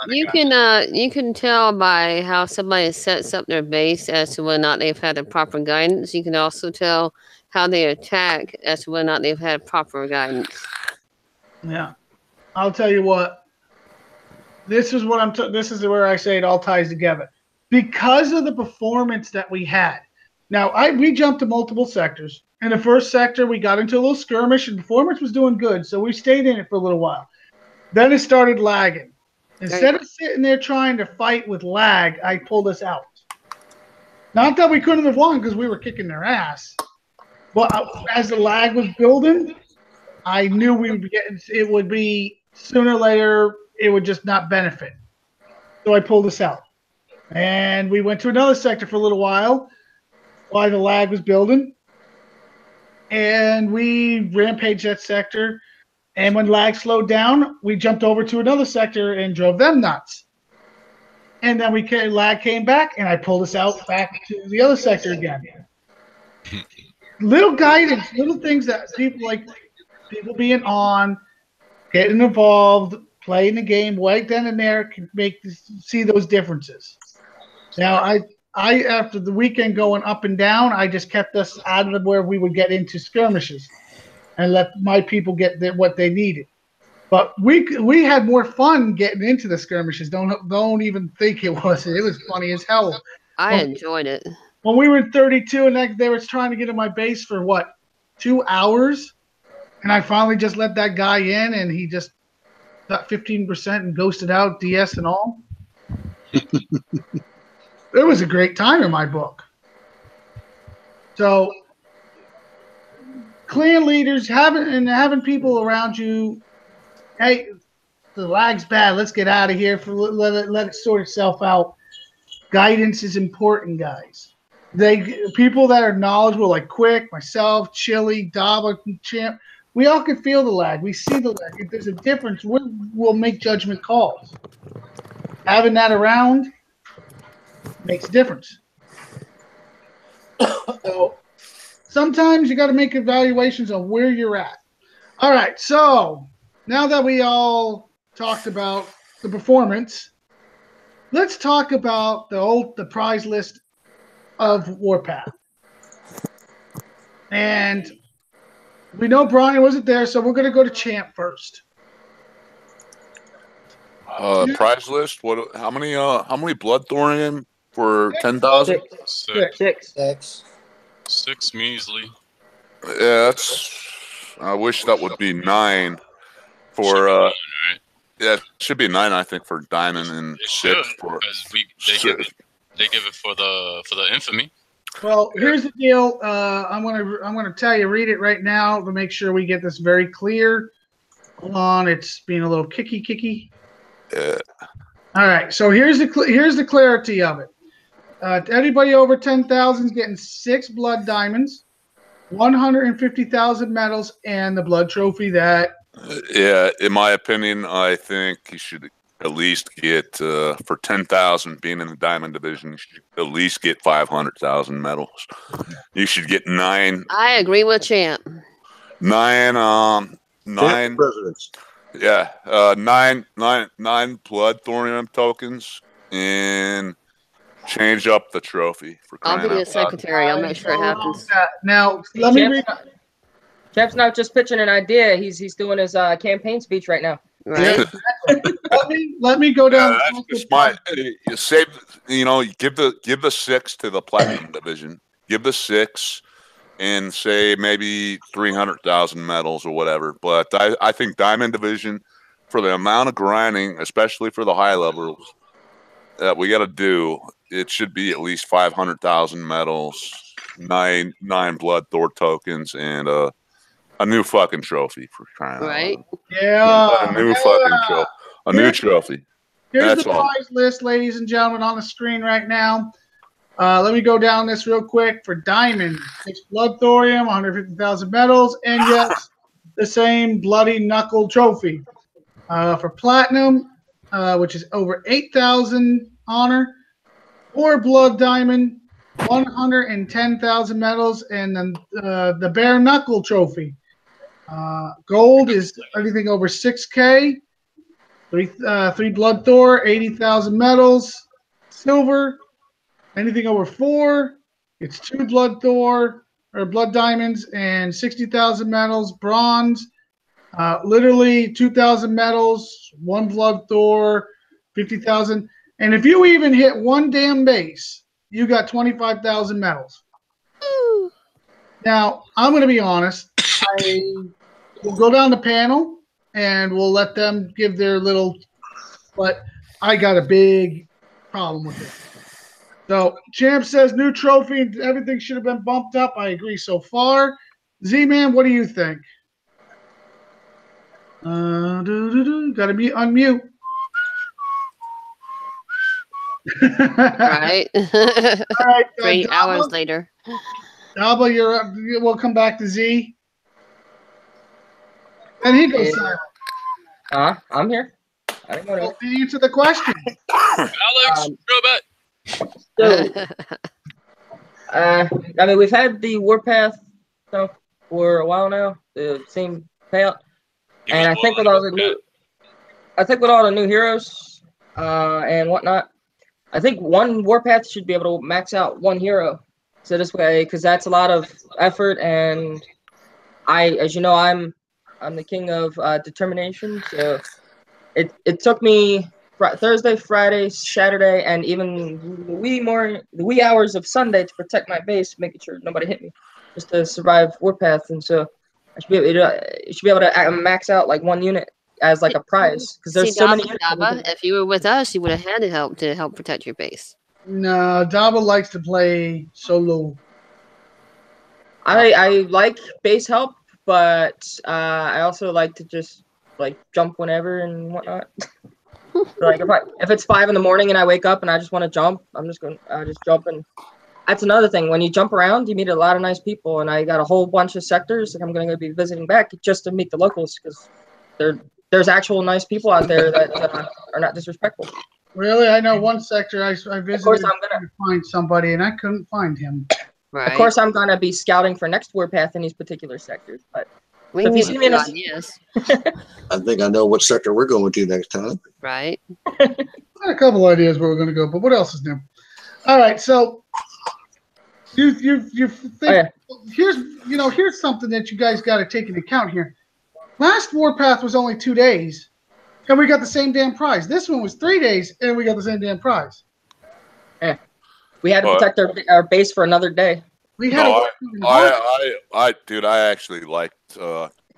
You can tell by how somebody sets up their base as to whether or not they've had the proper guidance. You can also tell how they attack as to whether or not they've had proper guidance. Yeah, I'll tell you what. This is what this is where I say it all ties together. Because of the performance that we had. Now, we jumped to multiple sectors. In the first sector, we got into a little skirmish, and performance was doing good, so we stayed in it for a little while. Then it started lagging. Instead of sitting there trying to fight with lag, I pulled us out. Not that we couldn't have won because we were kicking their ass, but as the lag was building, I knew we would it would be sooner or later, it would just not benefit. So I pulled us out. And we went to another sector for a little while the lag was building. And we rampaged that sector. And when lag slowed down, we jumped over to another sector and drove them nuts. And then lag came back, and I pulled us out back to the other sector again. Little guidance, little things that people being on, getting involved, playing the game right then and there can see those differences. Now, I after the weekend going up and down, I just kept us out of where we would get into skirmishes and let my people get what they needed. But we had more fun getting into the skirmishes. Don't even think it was. It was funny as hell. I enjoyed it. When we were in 32 and they were trying to get in my base for 2 hours, and I finally just let that guy in, and he just got 15% and ghosted out, DS and all. It was a great time in my book. So, clan leaders having people around you. Hey, the lag's bad. Let's get out of here. Let it sort itself out. Guidance is important, guys. People that are knowledgeable, like Quick, myself, Chili, Dava, Champ, we all can feel the lag. We see the lag. If there's a difference, we'll make judgment calls. Having that around makes a difference. So sometimes you got to make evaluations of where you're at. All right, so now that we all talked about the performance, let's talk about the prize list of Warpath. And we know Brian wasn't there, so we're going to go to Champ first. Prize list. What? How many blood thorium for 10,000? Six. 6 measly. Yeah, I wish that would be 9 for. Yeah, it should be 9. I think for diamond and 6 for. Because they give it for the infamy. Well, here's the deal. I'm gonna tell you. Read it right now to make sure we get this very clear. Hold on, it's being a little kicky. All right, so here's the clarity of it. Anybody over 10,000 is getting 6 blood diamonds, 150,000 medals, and the blood trophy. That Yeah, in my opinion, I think you should at least get for 10,000 being in the diamond division. You should at least get 500,000 medals. You should get 9. I agree with Champ. 9 presidents. Yeah, 9 blood thorium tokens and change up the trophy for I'll crying be the out loud. secretary. I'll make sure it happens. Now, let me read. Champ's not just pitching an idea. He's doing his campaign speech right now. Right. let me go down. That's just my. You save. You know, give the 6 to the platinum division. Give the 6, and say maybe 300,000 medals or whatever. But I think diamond division, for the amount of grinding, especially for the high levels that we got to do, it should be at least 500,000 medals, 9 blood Thor tokens, and a new fucking trophy for crying Right. out loud. Yeah. A new fucking trophy. A new trophy. Here's That's the all. prize list, ladies and gentlemen, on the screen right now. Let me go down this real quick. For diamond, 6 blood thorium, 150,000 medals, and yes, the same bloody knuckle trophy. For platinum, which is over 8,000 honor, 4 blood diamond, 110,000 medals, and then the bare knuckle trophy. Gold is anything over 6K, 3 blood Thor, 80,000 medals. Silver, anything over 4, it's 2 blood Thor or blood diamonds and 60,000 medals. Bronze, literally 2,000 medals, 1 blood Thor, 50,000. And if you even hit 1 damn base, you got 25,000 medals. Now, I'm going to be honest. We'll go down the panel and we'll let them give their little, but I got a big problem with it. So Champ says new trophy and everything should have been bumped up. I agree so far. Z-Man, what do you think? Got to be unmute. Right. All right. 3 hours later. Alba, you're up. We'll come back to Z. And he goes silent. I'm here. I didn't go to Well, answer the question. Alex, go back. So, I mean, we've had the Warpath stuff for a while now, the same payout, and I think with all the new heroes and whatnot, I think one Warpath should be able to max out 1 hero. So this way, because that's a lot of effort, and as you know, I'm the king of determination. So it took me Thursday, Friday, Saturday, and even the wee hours of Sunday to protect my base, making sure nobody hit me, just to survive Warpath. And so I should be able to max out like 1 unit as like a prize, because there's so many. Daba, if you were with us, you would have had to help protect your base. No, Daba likes to play solo. I like base help, but I also like to just like jump whenever and whatnot. Like if it's 5 in the morning and I wake up and I just want to jump, I'm just going to just jump. And that's another thing. When you jump around, you meet a lot of nice people, and I got a whole bunch of sectors that I'm going to be visiting back just to meet the locals, because there's actual nice people out there that are not disrespectful. Really, I know one sector I visited. Of course, I'm to find somebody, and I couldn't find him. Right. Of course, I'm gonna be scouting for next Warpath in these particular sectors. But we so if you need see me in ideas. I think I know what sector we're going to next time. Right. I had a couple ideas where we're going to go, but what else is new? All right, so you think here's something that you guys got to take into account here. Last Warpath was only 2 days, and we got the same damn prize. This one was 3 days, and we got the same damn prize. Yeah, we had to protect our base for another day. We had. I actually liked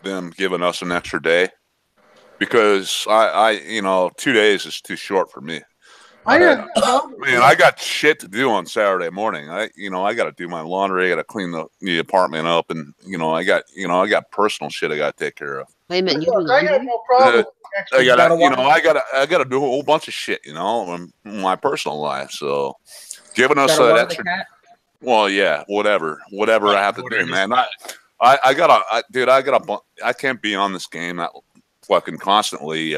them giving us an extra day, because I 2 days is too short for me. I got shit to do on Saturday morning. I got to do my laundry. I got to clean the apartment up, and I got personal shit I got to take care of. Wait a minute, I got no problem. I got to do a whole bunch of shit, in my personal life. So, giving us that extra. Well, yeah, whatever I have to do, man. I can't be on this game that fucking constantly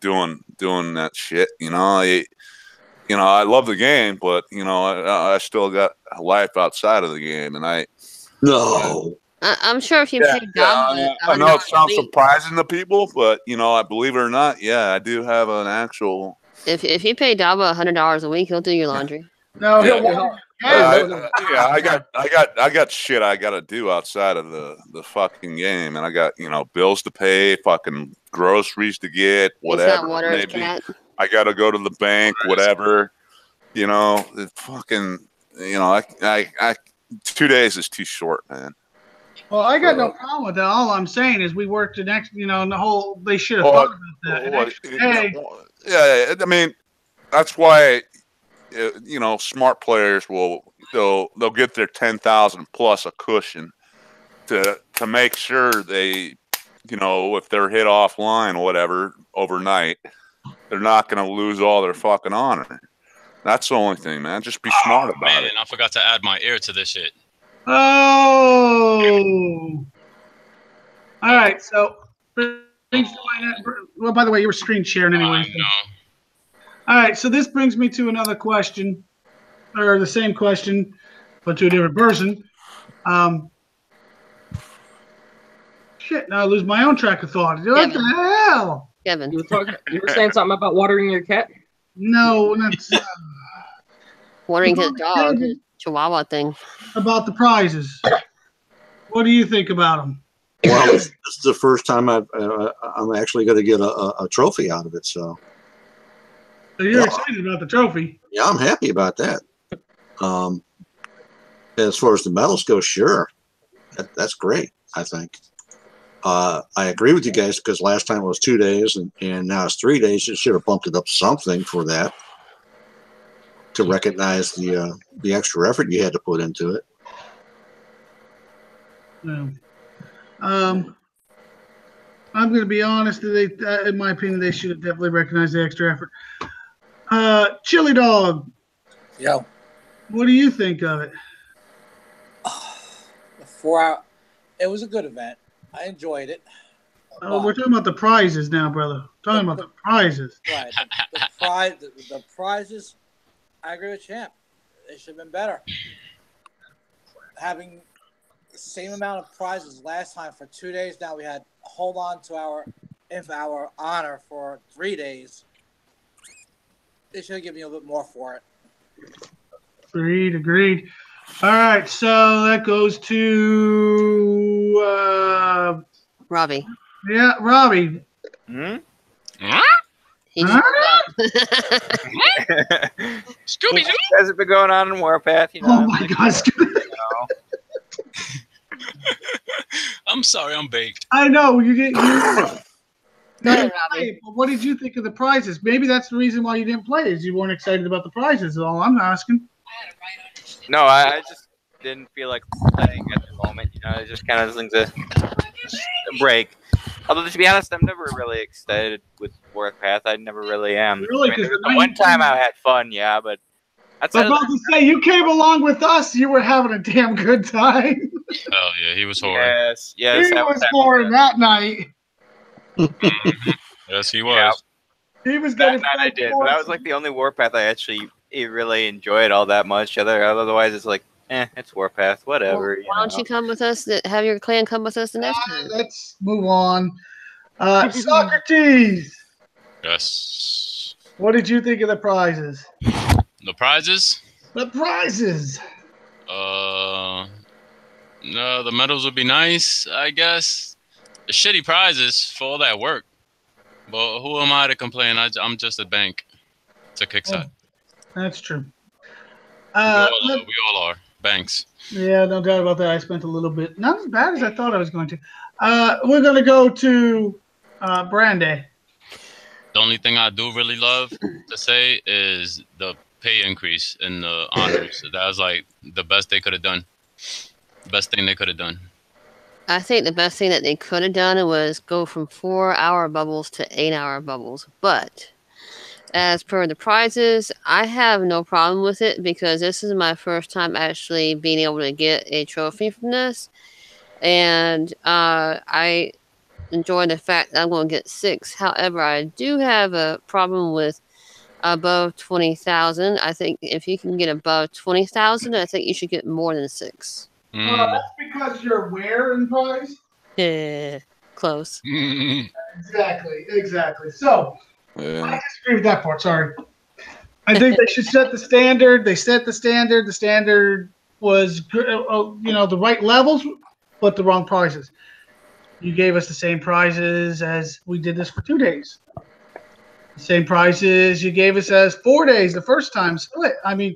doing that shit. I love the game, but I still got a life outside of the game, and I'm sure if you paid Dava, I know it sounds surprising to people, but I believe it or not, I do have an actual. If you pay Dava $100 a week, he'll do your laundry. No, I got shit I got to do outside of the fucking game, and I got bills to pay, fucking groceries to get, whatever. Maybe I got to go to the bank, whatever. Fucking. I 2 days is too short, man. Well, I got no problem with that. All I'm saying is we worked the next, the whole. They should have thought about that. Yeah, I mean, that's why. Smart players they'll get their 10,000 plus a cushion to make sure they, if they're hit offline or whatever overnight, they're not going to lose all their fucking honor. That's the only thing, man. Just be smart about it. And I forgot to add my ear to this shit. Oh. All right. So, well, by the way, you were screen sharing anyway. No. All right, so this brings me to another question, or the same question, but to a different person. Shit, now I lose my own track of thought. What the hell? Kevin. You were saying something about watering your cat? No, that's... watering his dog, Chihuahua thing. About the prizes. What do you think about them? Well, this is the first time I'm actually going to get a trophy out of it, so... So you're excited about the trophy? Yeah, I'm happy about that. As far as the medals go, sure, that's great. I think I agree with you guys because last time it was 2 days and now it's 3 days. You should have bumped it up something for that to recognize the extra effort you had to put into it. Yeah. I'm going to be honest. In my opinion, they should have definitely recognized the extra effort. Chili Dog. Yo. What do you think of it? The 4 hour. It was a good event. I enjoyed it. We're talking about the prizes now, brother. Talking about the prizes. Right. The prizes. I agree with Champ. They should have been better. Having the same amount of prizes last time for 2 days. Now we had hold on to our honor for 3 days. They should have given me a little bit more for it. Agreed. All right, so that goes to Robbie. Yeah, Robbie. Scooby Doo has it been going on in Warpath? Oh my God, Scooby! I'm sorry, I'm baked. I know you get. Play, but what did you think of the prizes? Maybe that's the reason why you didn't play, is you weren't excited about the prizes. Is all I'm asking. No, I just didn't feel like playing at the moment. It's just kind of things a break. Although, to be honest, I'm never really excited with Warpath. I never really am. Really? The one time I had fun, yeah, but... I was about to say, you came along with us. You were having a damn good time. Oh, yeah, he was horrid. Yes. He was horrid that night. Yes, he was. He was that night I did, but that was like the only Warpath I actually really enjoyed all that much. Otherwise, it's like, it's Warpath, whatever. Well, why don't you come with us? Have your clan come with us the next time? Let's move on. Socrates. Yes. What did you think of the prizes? The prizes? The prizes. No, the medals would be nice, I guess. The shitty prizes for all that work. But who am I to complain? I'm just a bank. It's a kickside. That's true. We all are banks. Yeah, no doubt about that. I spent a little bit. Not as bad as I thought I was going to. We're going to go to Brandy. The only thing I do really love to say is the pay increase in the honors. That was like the best they could have done. Best thing they could have done. I think the best thing that they could have done was go from 4-hour bubbles to 8-hour bubbles. But as per the prizes, I have no problem with it because this is my first time actually being able to get a trophy from this. And I enjoy the fact that I'm going to get 6. However, I do have a problem with above 20,000. I think if you can get above 20,000, I think you should get more than 6. That's because you're where in prize? Yeah, close. Exactly. So, I disagree with that part. Sorry. I think they should set the standard. They set the standard. The standard was, the right levels, but the wrong prizes. You gave us the same prizes as we did this for 2 days. The same prizes you gave us as 4 days the first time split. I mean,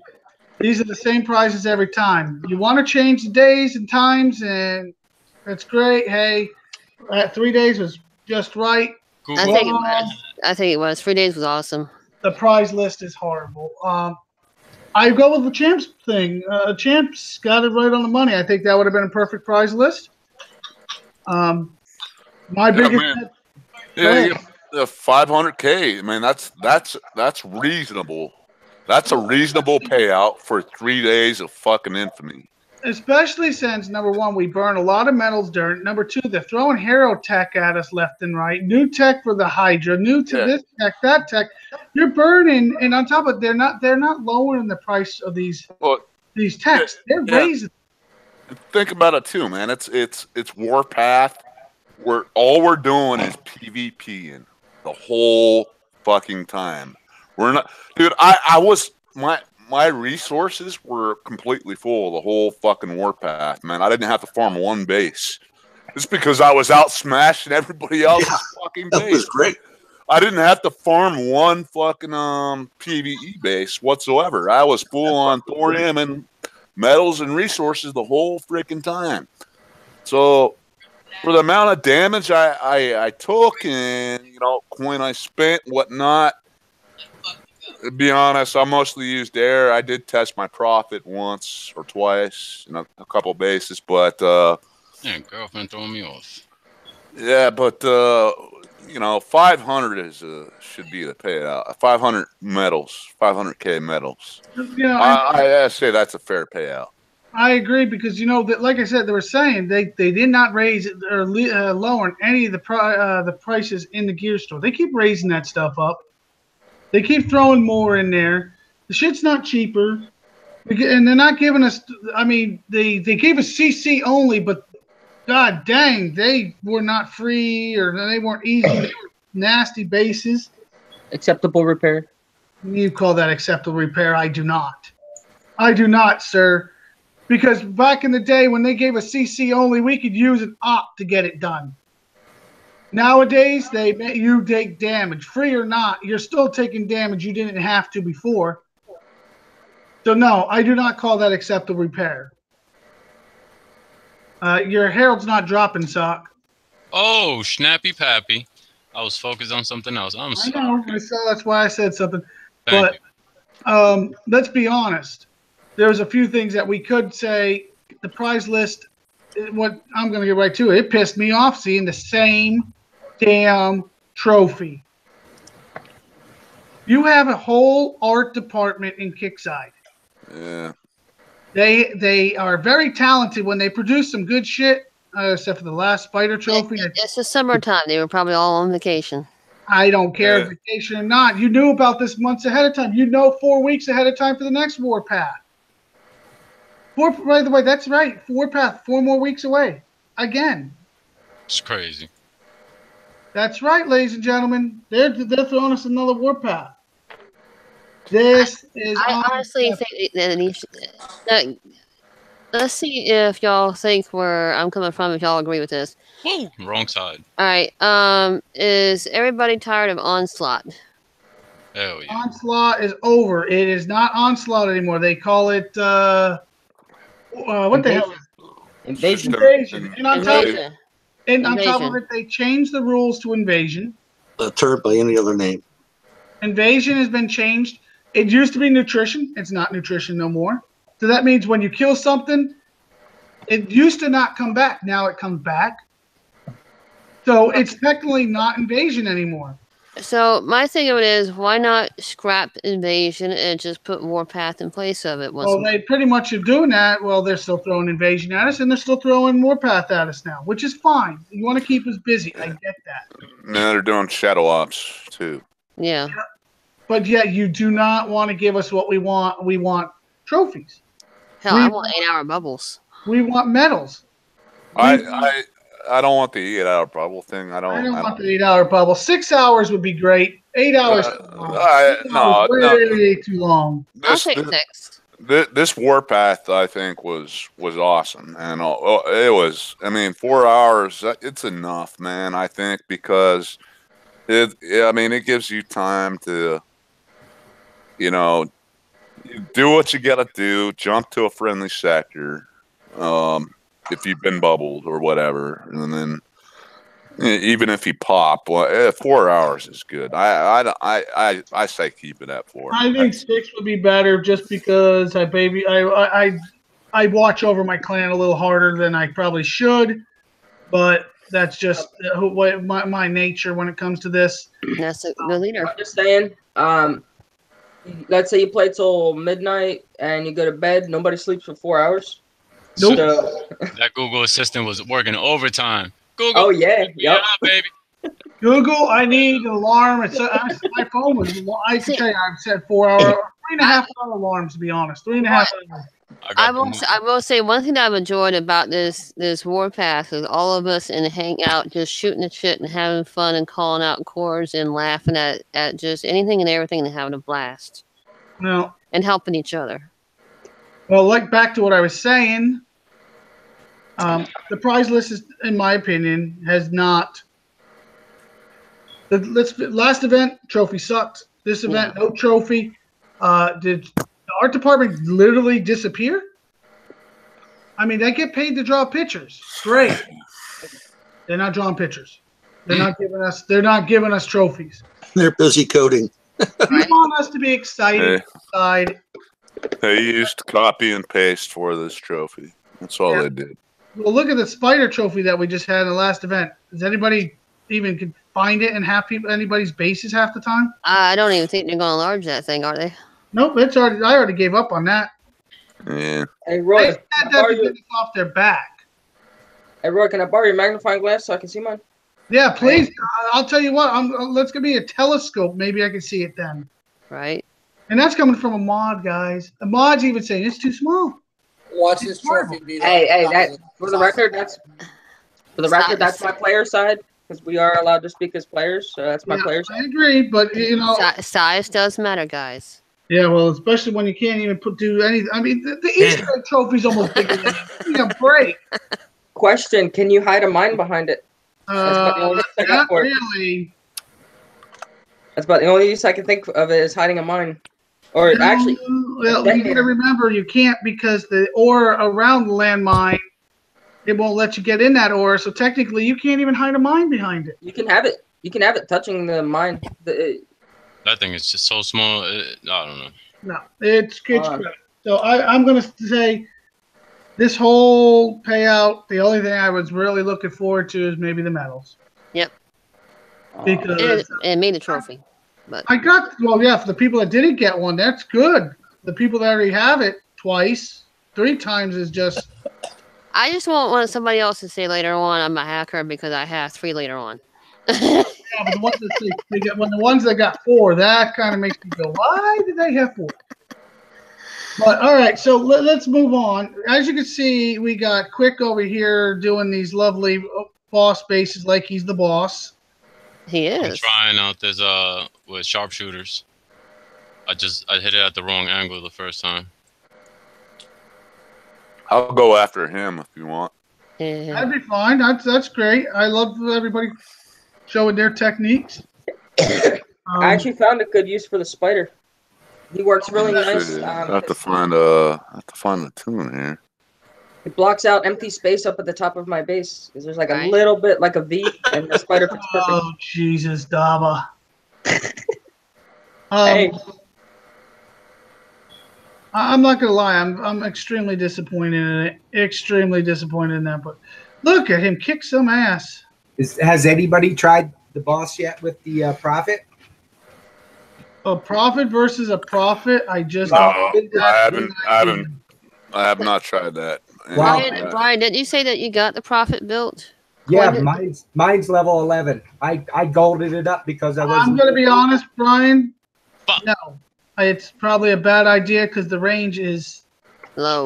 these are the same prizes every time. You want to change the days and times, and that's great. Hey, 3 days was just right. I think it was. 3 days was awesome. The prize list is horrible. I go with the Champs thing. Champs got it right on the money. I think that would have been a perfect prize list. My biggest. Yeah, the 500K. I mean, that's reasonable. That's a reasonable payout for 3 days of fucking infamy. Especially since, number one, we burn a lot of metals during. Number two, they're throwing hero tech at us left and right. New tech for the Hydra. New to this tech, that tech. You're burning, and on top of it, they're not lowering the price of these techs. They're raising. Think about it too, man. It's Warpath. All we're doing is PvPing the whole fucking time. We're not, dude. My resources were completely full the whole fucking Warpath, man. I didn't have to farm one base. It's because I was out smashing everybody else's fucking base. That was great. I didn't have to farm one fucking PvE base whatsoever. I was full on thorium and metals and resources the whole freaking time. So for the amount of damage I took and coin I spent, whatnot. To be honest, I mostly used air. I did test my profit once or twice in a couple bases, but yeah, girlfriend throwing me off. Yeah, but 500 should be the payout. 500 medals, 500K medals. I say that's a fair payout. I agree because that, like I said, they were saying they did not raise or lower any of the prices in the gear store. They keep raising that stuff up. They keep throwing more in there. The shit's not cheaper, and they're not giving us. I mean, they gave us CC only, but god dang, they were not free or they weren't easy. They were nasty bases. Acceptable repair. You call that acceptable repair? I do not. I do not, sir. Because back in the day when they gave us CC only, we could use an op to get it done. Nowadays, they make you take damage. Free or not, you're still taking damage you didn't have to before. So, no, I do not call that acceptable repair. Your Herald's not dropping, Sock. Oh, Snappy Pappy. I was focused on something else. I'm sorry. I know. That's why I said something. But let's be honest. There's a few things that we could say. The prize list, what I'm going to get right to it, pissed me off seeing the same damn trophy. You have a whole art department in Kickside. Yeah. They are very talented when they produce some good shit, except for the last Spider trophy. It's the summertime. They were probably all on vacation. I don't care if vacation or not. You knew about this months ahead of time. You know 4 weeks ahead of time for the next Warpath. By the way, that's right. Warpath, 4 more weeks away. Again. It's crazy. That's right, ladies and gentlemen. They're throwing us another Warpath. This is. I honestly think that let's see if y'all think where I'm coming from. If y'all agree with this. Woo, wrong side. All right. Is everybody tired of Onslaught? Hell yeah. Onslaught is over. It is not Onslaught anymore. They call it what the hell? Invasion. And on top of it, they changed the rules to Invasion. term by any other name. Invasion has been changed. It used to be nutrition. It's not nutrition no more. So that means when you kill something, it used to not come back. Now it comes back. So it's technically not invasion anymore. So my thing of it is, why not scrap invasion and just put Warpath in place of it? Well, they pretty much are doing that. Well, they're still throwing invasion at us, and they're still throwing Warpath at us now, which is fine. You want to keep us busy. I get that. Now they're doing Shadow Ops too. Yeah. But yet you do not want to give us what we want. We want trophies. Hell, I want 8-hour bubbles. We want medals. I don't want the 8-hour bubble thing. I don't want the 8-hour bubble. 6 hours would be great. 8 hours. Way too long. I'll take 6. This Warpath, I think, was awesome, and it was. I mean, 4 hours. It's enough, man. I think because it gives you time to, do what you gotta do. Jump to a friendly sector. If you've been bubbled or whatever, and then even if you pop, 4 hours is good. I say keep it at 4. I think 6 would be better, just because I watch over my clan a little harder than I probably should, but that's just my nature when it comes to this. That's the leader. I'm just saying. Let's say you play till midnight and you go to bed. Nobody sleeps for 4 hours. Nope. So, that Google Assistant was working overtime. Google. Oh yeah, yep. Baby. Google, I need an alarm. My phone was. I can tell you, I've set 4 hour, 3.5 hour alarms. To be honest, 3.5 hours. I will say one thing that I've enjoyed about this Warpath is all of us in hangout just shooting the shit and having fun and calling out chords and laughing at just anything and everything and having a blast. Well, and helping each other. Well, back to what I was saying. The prize list is, in my opinion, has not. The last event trophy sucked. This event, no trophy. Did the art department literally disappear? I mean, they get paid to draw pictures. Great. They're not drawing pictures. They're not giving us. They're not giving us trophies. They're busy coding. You want us to be excited inside. They used copy and paste for this trophy. That's all they did. Well, look at the spider trophy that we just had in the last event. Does anybody even can find it in anybody's bases half the time? I don't even think they're going to enlarge that thing, are they? Nope, it's already. I already gave up on that. Yeah. Hey Roy, they had that to get us off their back. Hey Roy, can I borrow your magnifying glass so I can see mine? Yeah, please. I'll tell you what. Let's give me a telescope. Maybe I can see it then. Right. And that's coming from a mod, guys. The mod's even saying it's too small. Watch this trophy beat up. Hey, for the record, that's my player side, because we are allowed to speak as players, so that's my player side. I agree, but size does matter, guys. Yeah, well, especially when you can't even do anything. I mean, the Easter egg trophy's almost bigger than a break. Question: can you hide a mine behind it? Not really. That's about the only use I can think of it is hiding a mine. Or actually, well, you got to remember you can't, because the ore around the landmine, it won't let you get in that ore. So technically, you can't even hide a mine behind it. You can have it. You can have it touching the mine. That thing is just so small. I don't know. No, it's so I'm gonna say this whole payout. The only thing I was really looking forward to is maybe the medals. Yep. Because it made a trophy. But I got, for the people that didn't get one, that's good. The people that already have it twice, 3 times is just. I just want somebody else to say later on I'm a hacker because I have 3 later on. Yeah, but the ones that got 4, that kind of makes me go, why did they have 4? But all right, so let's move on. As you can see, we got Quick over here doing these lovely boss bases like he's the boss. He is. I'm trying out this with sharpshooters. I hit it at the wrong angle the first time. I'll go after him if you want. Yeah. That'd be fine. That's great. I love everybody showing their techniques. I actually found a good use for the spider. He works really nice. I have to find the tune here. It blocks out empty space up at the top of my base because there's like a little bit like a V. and the spider fits perfect. Oh, Jesus, Dava. Hey. I'm not gonna lie. I'm extremely disappointed in it. Extremely disappointed in that. But look at him kick some ass. Has anybody tried the boss yet with the Prophet? A prophet versus a prophet. I just No, I have not tried that. Brian, didn't you say that you got the prophet built? Yeah, mine's level 11. I golded it up because I'm going to be honest, Brian. No, it's probably a bad idea because the range is low.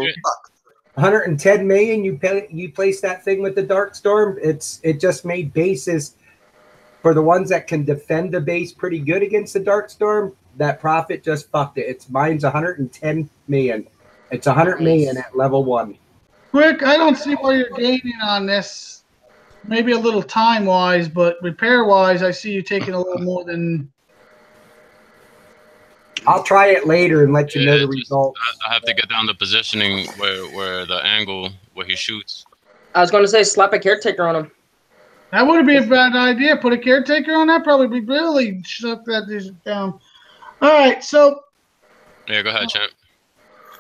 110 million. You place that thing with the Dark Storm. It just made bases for the ones that can defend the base pretty good against the Dark Storm. That Prophet just fucked it. Mine's 110 million. It's 100 million at level 1. Quick, I don't see why you're gaining on this. Maybe a little time-wise, but repair-wise, I see you taking a little more than... I'll try it later and let you know the results. I have to get down the positioning where the angle where he shoots. I was going to say slap a caretaker on him. That wouldn't be a bad idea. Put a caretaker on that, probably really shut that down. All right, so... Yeah, go ahead, champ.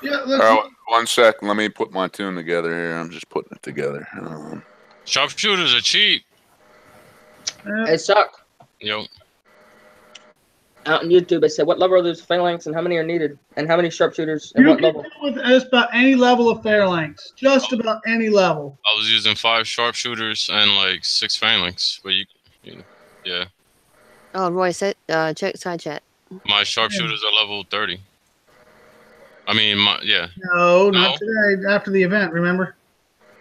Yeah, all right, 1 second. Let me put my tune together here. I'm just putting it together. Sharpshooters are cheap. They suck. Yo. Out on YouTube, I said, what level are those phalanx and how many are needed? And how many sharpshooters and what level? With just about any level of phalanx. Just about any level. I was using 5 sharpshooters and like 6 phalanx. But yeah. Oh, Roy, check side chat. My sharpshooters are level 30. I mean, No, not today. After the event, remember?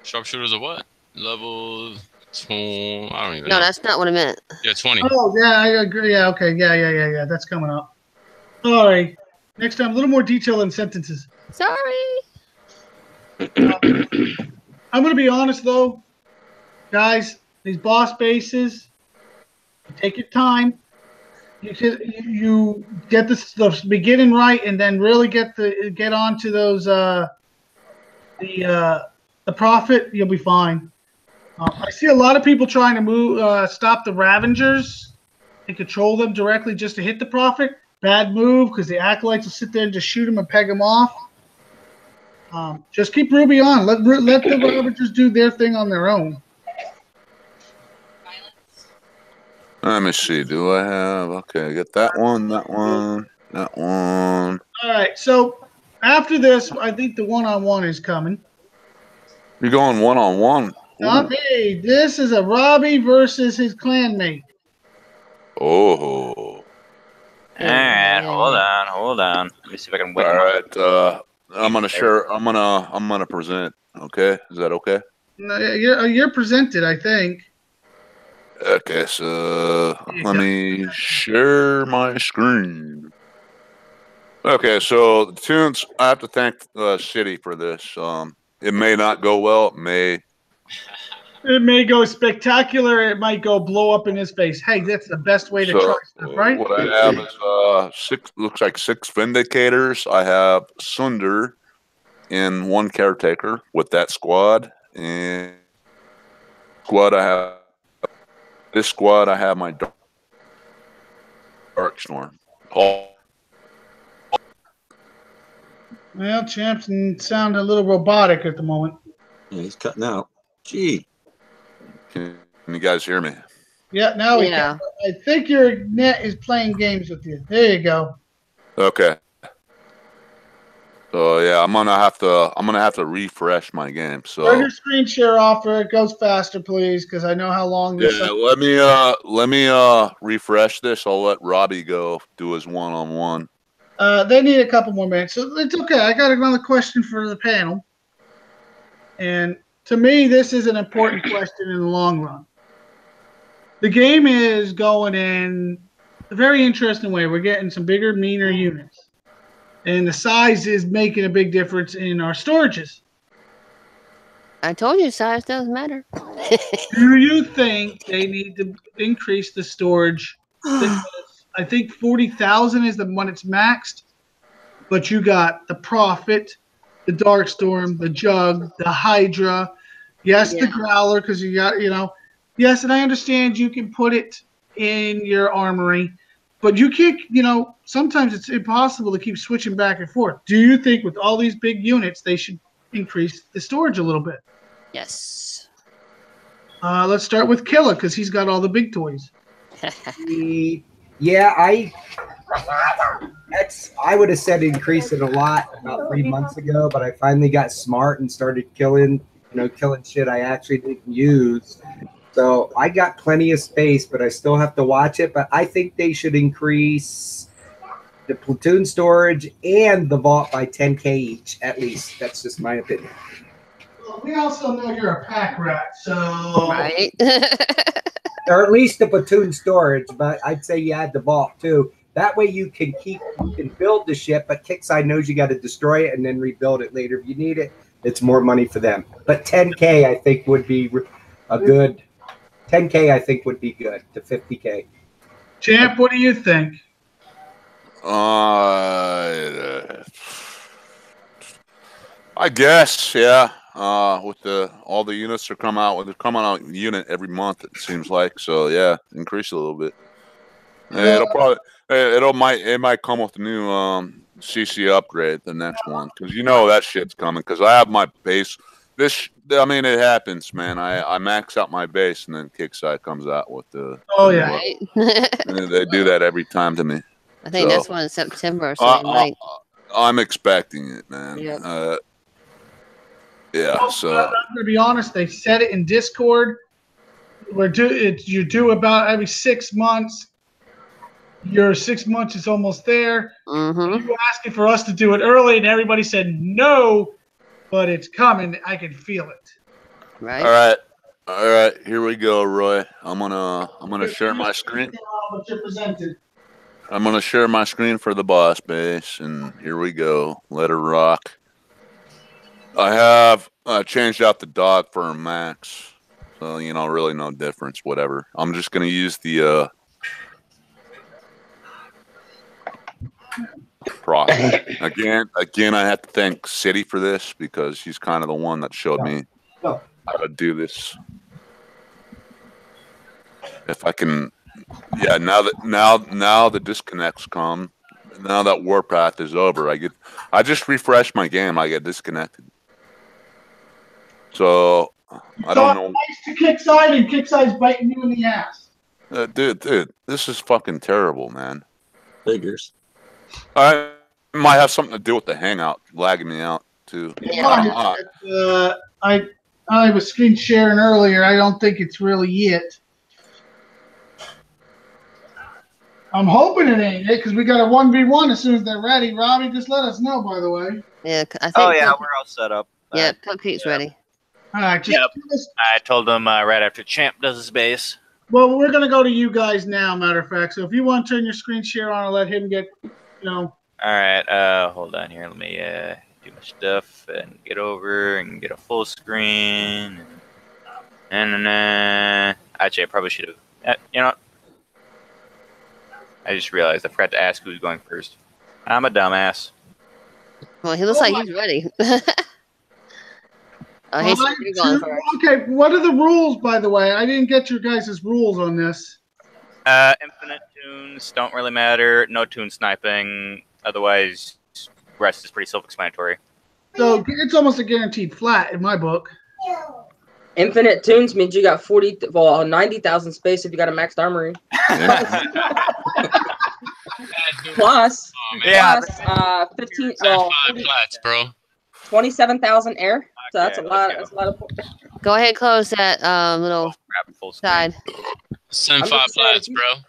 Sharpshooters are what? Level 20. I don't even know. No, that's not what I meant. Yeah, 20. Oh, yeah, I agree. Yeah, okay. Yeah. That's coming up. All right. Next time, a little more detail in sentences. Sorry. I'm going to be honest, though. Guys, these boss bases, take your time. You get the beginning right, and then really get onto those the prophet. You'll be fine. I see a lot of people trying to stop the Ravengers and control them directly just to hit the prophet. Bad move because the acolytes will sit there and just shoot them and peg them off. Just keep Ruby on. Let the Ravengers do their thing on their own. Let me see. Do I have? Okay, I got that one. All right. So after this, I think the one-on-one is coming. You're going one-on-one. Okay, this is a Robbie versus his clanmate. Oh. All right, hold on. Let me see if I can win. All right, I'm gonna share. I'm gonna present. Okay, is that okay? No, you're presented, I think. Okay, so let me share my screen. Okay, so the tunes. I have to thank City for this. It may not go well. It may go spectacular. It might go blow up in his face. Hey, that's the best way to try stuff, right? What I have is looks like 6 Vindicators. I have Sunder in 1 Caretaker with that squad. And this squad I have my Dark Storm. Well, champs sound a little robotic at the moment. Yeah, he's cutting out. Gee. Can you guys hear me? Yeah, now we can. I think your net is playing games with you. There you go. Okay. So yeah, I'm gonna have to refresh my game. So turn your screen share off where it goes faster, please, because I know how long this is. Let me refresh this. I'll let Robbie go do his one-on-one. They need a couple more minutes. So it's okay. I got another question for the panel. And to me, this is an important question in the long run. The game is going in a very interesting way. We're getting some bigger, meaner units. And the size is making a big difference in our storages. I told you size doesn't matter. Do you think they need to increase the storage? I think 40,000 is the one it's maxed. But you got the Prophet, the Darkstorm, the Jug, the Hydra. Yes, the Growler, because you got, Yes, and I understand you can put it in your armory, but you can't, sometimes it's impossible to keep switching back and forth. Do you think with all these big units, they should increase the storage a little bit? Yes. Let's start with Killa, because he's got all the big toys. Yeah, I would have said increase it a lot about 3 months ago, but I finally got smart and started killing shit I actually didn't use. So I got plenty of space, but I still have to watch it. But I think they should increase the platoon storage and the vault by 10K each, at least. That's just my opinion. Well, we also know you're a pack rat, so... Right. Or at least the platoon storage, but I'd say you add the vault too. That way you can build the ship, but Kickside knows you got to destroy it and then rebuild it later if you need it. It's more money for them. But 10K I think would be a good... 10K I think would be good to 50K. Champ, what do you think? I guess, yeah. With all the units are coming out unit every month, it seems like. So yeah, increase a little bit. Yeah, it might come with the new CC upgrade, the next one, because that shit's coming. Because I have my base. It happens, man. I max out my base, and then Kickside comes out with the. Oh yeah. Right. They do that every time to me. I think that's one in September. So I'm expecting it, man. Yep. Yeah. So I'm gonna be honest. They said it in Discord. You do about every 6 months. Your 6 months is almost there. Mm-hmm. You were asking for us to do it early, and everybody said no. But it's coming. I can feel it. Right. All right. Here we go, Roy. I'm gonna share my screen. I'm gonna share my screen for the boss base, and here we go. Let her rock. I have changed out the dog for a max, so really no difference. Whatever. I'm just gonna use the Again, I have to thank City for this because she's kind of the one that showed me how to do this. If I can, yeah. Now the disconnects come. Now that Warpath is over, I just refresh my game. I get disconnected. So I don't know. Nice to Kickside, and Kickside's biting you in the ass. Dude, this is fucking terrible, man. Figures. I might have something to do with the hangout lagging me out too. Yeah. I was screen sharing earlier. I don't think it's really it. I'm hoping it ain't it because we got a 1v1 as soon as they're ready. Robbie, just let us know, by the way. Yeah, I think. Oh yeah, we're all set up. Yeah, Cupcake's ready. All right, I told him right after Champ does his base. Well, we're gonna go to you guys now. Matter of fact, so if you want to turn your screen share on and let him get, All right. Hold on here. Let me do my stuff and get over and get a full screen. And actually, I probably should have. I just realized I forgot to ask who's going first. I'm a dumbass. Well, he looks like he's ready. He's going first. Okay, what are the rules, by the way? I didn't get your guys' rules on this. Infinite tunes don't really matter. No tune sniping. Otherwise, rest is pretty self-explanatory. So it's almost a guaranteed flat in my book. Infinite tunes means you got 90,000 space if you got a maxed armory. Plus, 15. Well, flats, bro. 27,000 air. So that's a lot. That's a lot of. Go ahead, close that little side. Send 5 flats, bro.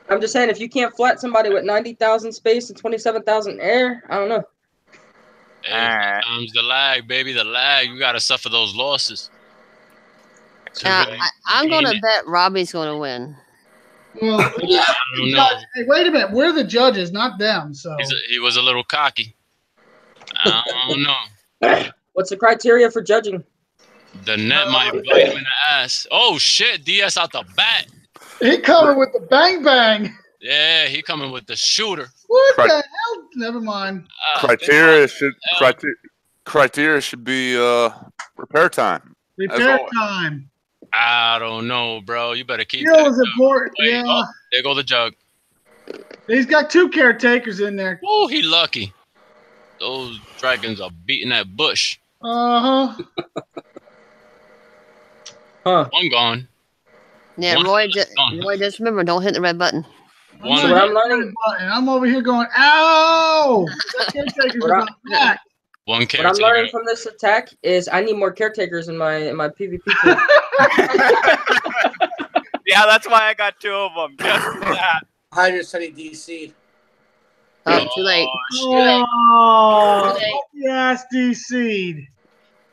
I'm just saying, if you can't flat somebody with 90,000 space and 27,000 air, I don't know. Hey, sometimes the lag, baby, the lag. You gotta suffer those losses. I'm gonna bet Robbie's gonna win. Well, I don't know. Hey, wait a minute. We're the judges, not them. So He was a little cocky. I don't know. What's the criteria for judging? The net might bite him in the ass. Oh shit! DS out the bat. He coming with the bang bang. Yeah, he coming with the shooter. What the hell? Never mind. Criteria should be repair time. Repair time. I don't know, bro. You better keep Skill that. is important. Wait, Yeah. oh, there go the jug. He's got 2 caretakers in there. Oh, he lucky. Those dragons are beating that bush. Uh-huh. Huh. One gone. Yeah, One Roy, is gone. Roy, just remember, don't hit the red button. One So what I'm learning, I'm over here going, ow! That caretaker's about back. One what I'm caretaker. learning from this attack is I need more caretakers in my PvP team. Yeah, that's why I got 2 of them. Just for that. Hydra said he DC'd. Oh, too late. Oh, yes, DC'd.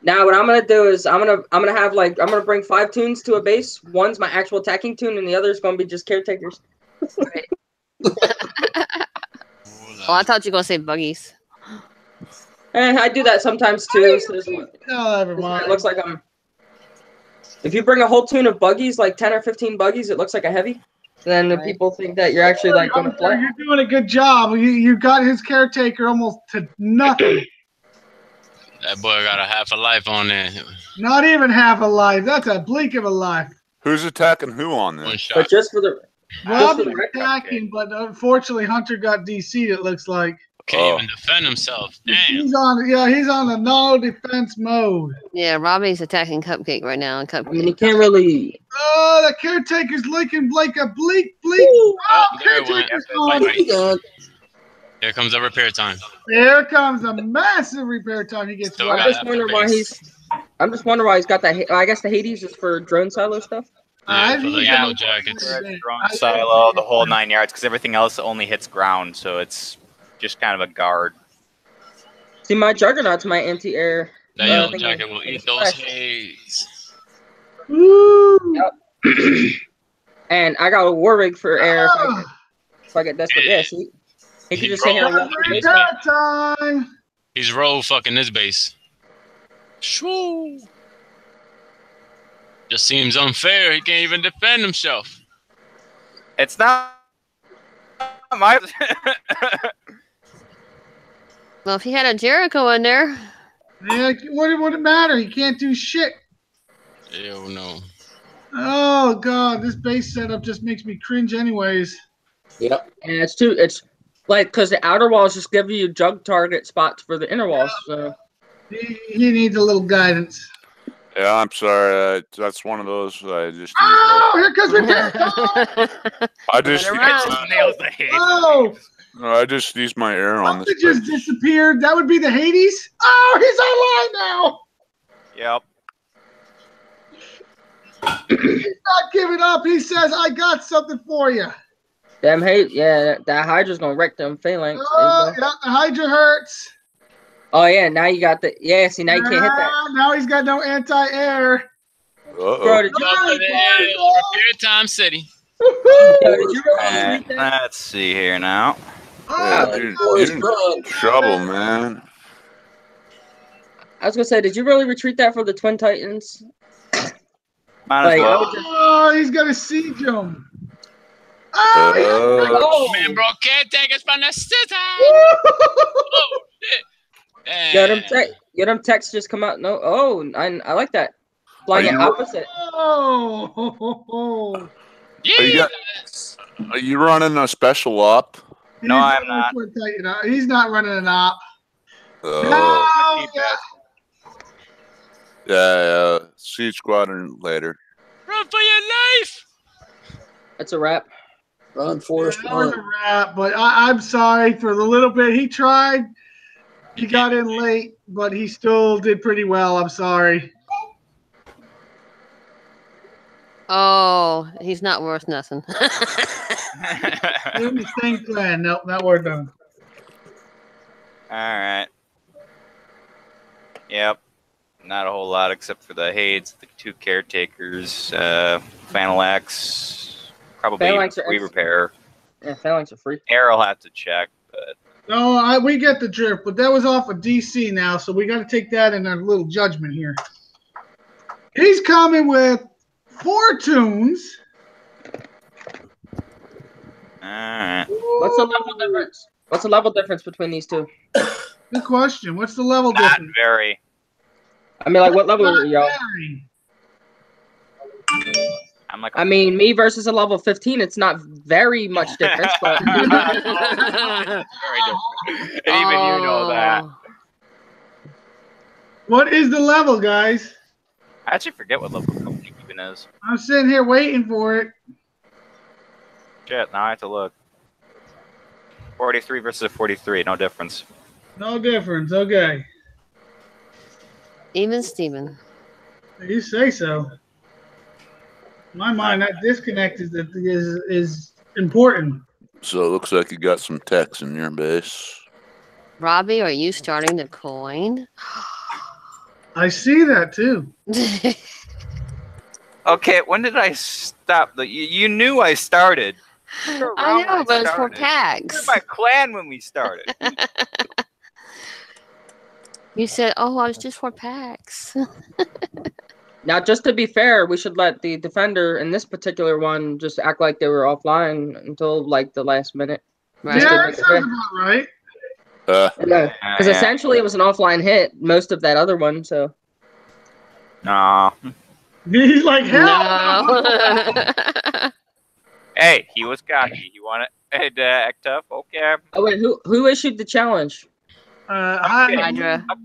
Now what I'm gonna do is I'm gonna bring 5 tunes to a base. One's my actual attacking tune, and the other's gonna be just caretakers. Oh, I thought you were going to say buggies. I do that sometimes too. So never mind. It looks like I'm. If you bring a whole tune of buggies, like 10 or 15 buggies, it looks like a heavy. Then the people think that you're actually like going to play. You're doing a good job. You got his caretaker almost to nothing. That boy got a half a life on there. Not even half a life. That's a blink of a life. Who's attacking who on this? One shot. But just for the Rob is attacking, but unfortunately Hunter got DC'd, it looks like. Can't even defend himself. Damn. He's on a no defense mode. Yeah, Robbie's attacking Cupcake right now. And I Cupcake. mean, you can't really. Oh, the caretaker's licking Blake a bleak. Oh, there it Caretaker's went. gone. Here comes the repair time. Here comes a massive repair time. He gets. Still I'm got just half the wondering why base. he's got that. I guess the Hades is for drone silo stuff. Yeah, for the yellow jackets. Drone silo, the whole 9 yards, because everything else only hits ground, so it's just kind of a guard. See, my Juggernaut's my anti-air. That yellow jacket will eat those haze. Woo! Yep. And I got a war rig for air if I get desperate. Yeah, see? He can just sit here and walk the base. Repair time. He's roll fucking this base. Shoo. Just seems unfair. He can't even defend himself. It's not my. Well, if he had a Jericho in there. Yeah, what would it matter? He can't do shit. Hell no. Oh god, this base setup just makes me cringe anyways. Yep. And it's like because the outer walls just give you jug target spots for the inner walls. So He needs a little guidance. Yeah, I'm sorry. That's one of those I just. Oh, here comes repair time. I just. Nails the hate. Oh, I just used my air on this. it just disappeared. That would be the Hades. Oh, he's online now. Yep. He's not giving up. He says, "I got something for you." damn hate, yeah, that Hydra's gonna wreck them phalanx. Oh, yeah, the Hydra hurts. Oh yeah, now you got the see now you can't hit that. Now he's got no anti-air. Bro, did you Repair time city. Let's see here now. Yeah, you're in trouble, man. I was gonna say, did you really retreat that for the Twin Titans? Might as well. Oh, he's gonna siege him. Man, bro, caretakers from the city. Oh, shit. Get them texts just come out. No, I like that. Flying it opposite. Oh. Are you running a special op? No, I'm not. He's not running an op. Yeah. Siege Squadron later. Run for your life. That's a wrap. Run, Forrest, That was a wrap, but I'm sorry for the little bit he tried. He got in late, but he still did pretty well. I'm sorry. Oh, he's not worth nothing. Doing the same plan. Nope, not worth them. All right. Yep. Not a whole lot except for the Hades, the 2 caretakers, Phalanx, probably re-repair. Yeah, Phalanx are free. Air I'll have to check, but No, we get the drift, but that was off of DC now, so we got to take that in our little judgment here. He's coming with 4 tunes. Alright. What's the level difference? What's the level difference between these two? Good question. What's the level Not difference? very. I mean, like, what level are y'all? I'm like, I mean, me versus a level 15, it's not very much difference, but very different. And even you know that. What is the level, guys? I actually forget what level Coach even is. I'm sitting here waiting for it. Shit, now I have to look. 43 versus 43, no difference. No difference. Okay. Even Steven. You say so. In my mind, that disconnect is important. So it looks like you got some techs in your base. Robbie, are you starting to coin? I see that too. Okay, when did I stop? You knew I started. I know, but it's for tags. You were my clan when we started. You said, "Oh, I was just for packs." now, just to be fair, we should let the defender in this particular one just act like they were offline until like the last minute. Right. Yeah, that sounds about right. Because essentially it was an offline hit, most of that other one. So. No. He's like, hell no. Hey, he was cocky. He wanted to act tough. Okay. Oh wait, who issued the challenge? Hydra. Oh,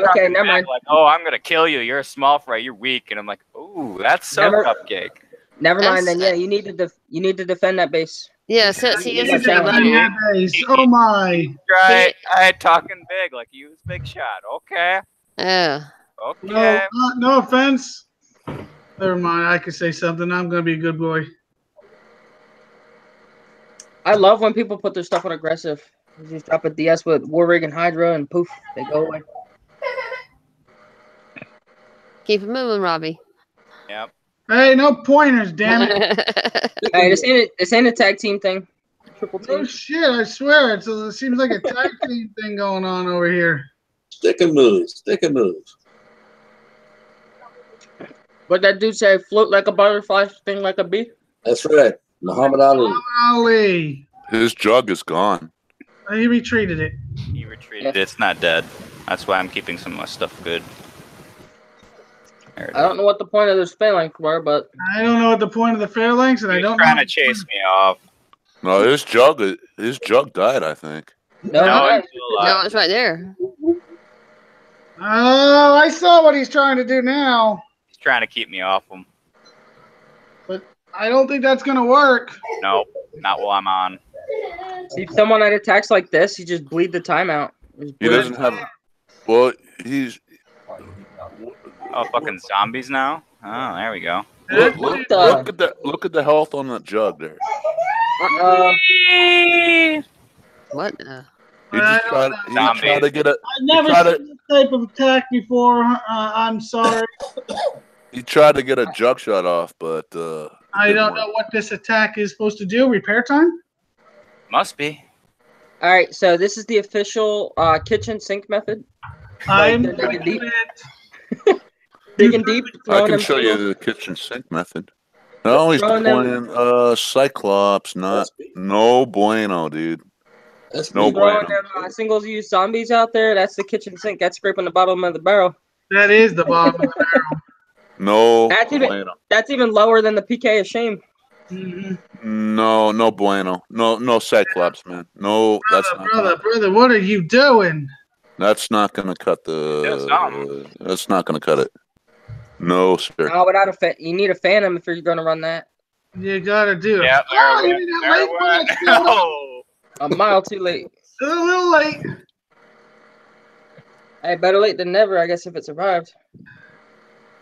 okay, never mind. Like, oh, I'm gonna kill you. You're a small fry. You're weak. And I'm like, ooh, that's so cupcake. Never mind. Then yeah, you need to defend that base. Yeah, since he is a base. Oh my! Right, I had talking big, like he was big shot. Okay. Yeah. Okay. No offense. Never mind. I could say something. I'm gonna be a good boy. I love when people put their stuff on aggressive. You just drop a DS with War Rig and Hydra, and poof, they go away. Keep it moving, Robbie. Yep. Hey, no pointers, damn it! Hey, this ain't a tag team thing. Triple team. Oh shit! I swear, it seems like a tag team thing going on over here. Stick and move. Stick and move. What that dude say? Float like a butterfly, sting like a bee. That's right. Muhammad Ali. Muhammad Ali. His jug is gone. He retreated it. He retreated. It's not dead. That's why I'm keeping some of my stuff good. I don't know what the point of this phalanx were, but I don't know what the point of the phalanx, and I don't trying know. to chase me off. No, his jug died, I think. No, it's right there. Oh, I saw what he's trying to do now. He's trying to keep me off him. But I don't think that's gonna work. Nope, not while I'm on. See, if someone that attacks like this, you just bleed the timeout. He doesn't have. Well, he's. Oh, fucking zombies now. Oh, there we go. Look at the health on that jug there. What? He just tried to get it. I've never seen this type of attack before. I'm sorry. He tried to get a jug shot off, but I don't know what this attack is supposed to do. Repair time? Must be. All right, so this is the official kitchen sink method. I'm digging deep. Digging deep. I can show you the kitchen sink method. No, he's deploying Cyclops, no bueno, dude. No bueno. Them, singles-use zombies out there, that's the kitchen sink. That's scraping the bottom of the barrel. That is the bottom of the barrel. No bueno. That's even lower than the PK of shame. Mm-hmm. No bueno. No Cyclops, man. No, brother, what are you doing? That's not gonna cut the. That's not gonna cut it. No, sir. Oh, without a fan, you need a Phantom if you're gonna run that. You gotta do it. Yeah, a mile too late. A little late. Hey, better late than never, I guess, if it survived.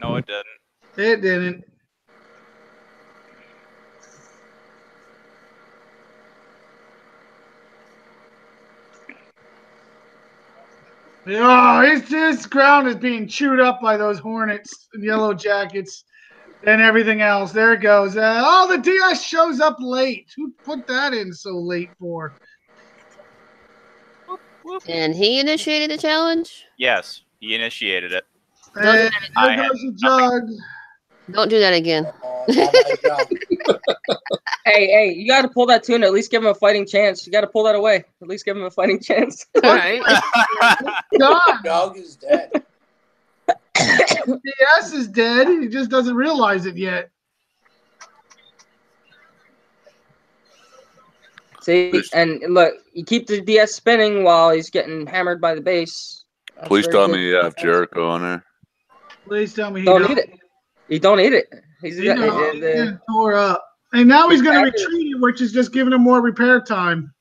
No, it didn't. It didn't. Oh, this ground is being chewed up by those Hornets and Yellow Jackets and everything else. There it goes. The DS shows up late. Who put that in so late for? And he initiated the challenge? Yes, he initiated it. There goes the jug. Don't do that again. Hey, you got to pull that tune. At least give him a fighting chance. You got to pull that away. At least give him a fighting chance. All right. Dog is dead. DS is dead. He just doesn't realize it yet. See, and look, you keep the DS spinning while he's getting hammered by the base. That's Please very tell good. me you have Jericho on there. Please tell me he Don't need it. He don't need it. He's He getting tore up. And now he's going to retreat it, which is just giving him more repair time.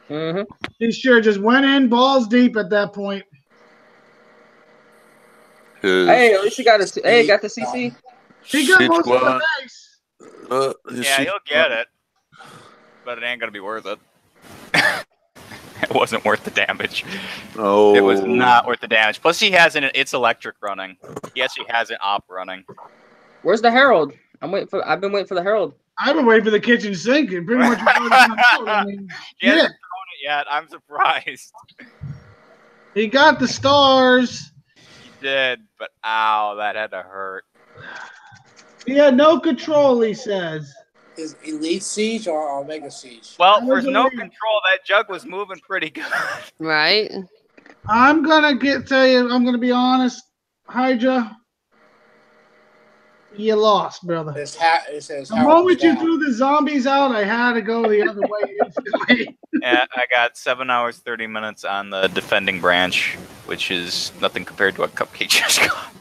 Mm-hmm. He sure just went in balls deep at that point. Hey, at least he got a. Hey, got the CC. He got most of the base. Yeah, he'll get it, but it ain't gonna be worth it. It wasn't worth the damage. Oh, it was not worth the damage. Plus, he has it's electric running. He actually has an op running. Where's the Herald? I've been waiting for the Herald. I've been waiting for the kitchen sink. It pretty much. I mean, He hasn't thrown it yet. I'm surprised. He got the stars. He did, but ow, that had to hurt. He had no control, he says. Is Elite Siege or Omega Siege? Well, there's no control. That jug was moving pretty good. Right. I'm gonna tell you. I'm gonna be honest, Hydra. You lost, brother. It says the moment you threw the zombies out, I had to go the other way instantly. Yeah, I got 7 hours 30 minutes on the defending branch, which is nothing compared to what Cupcake just got.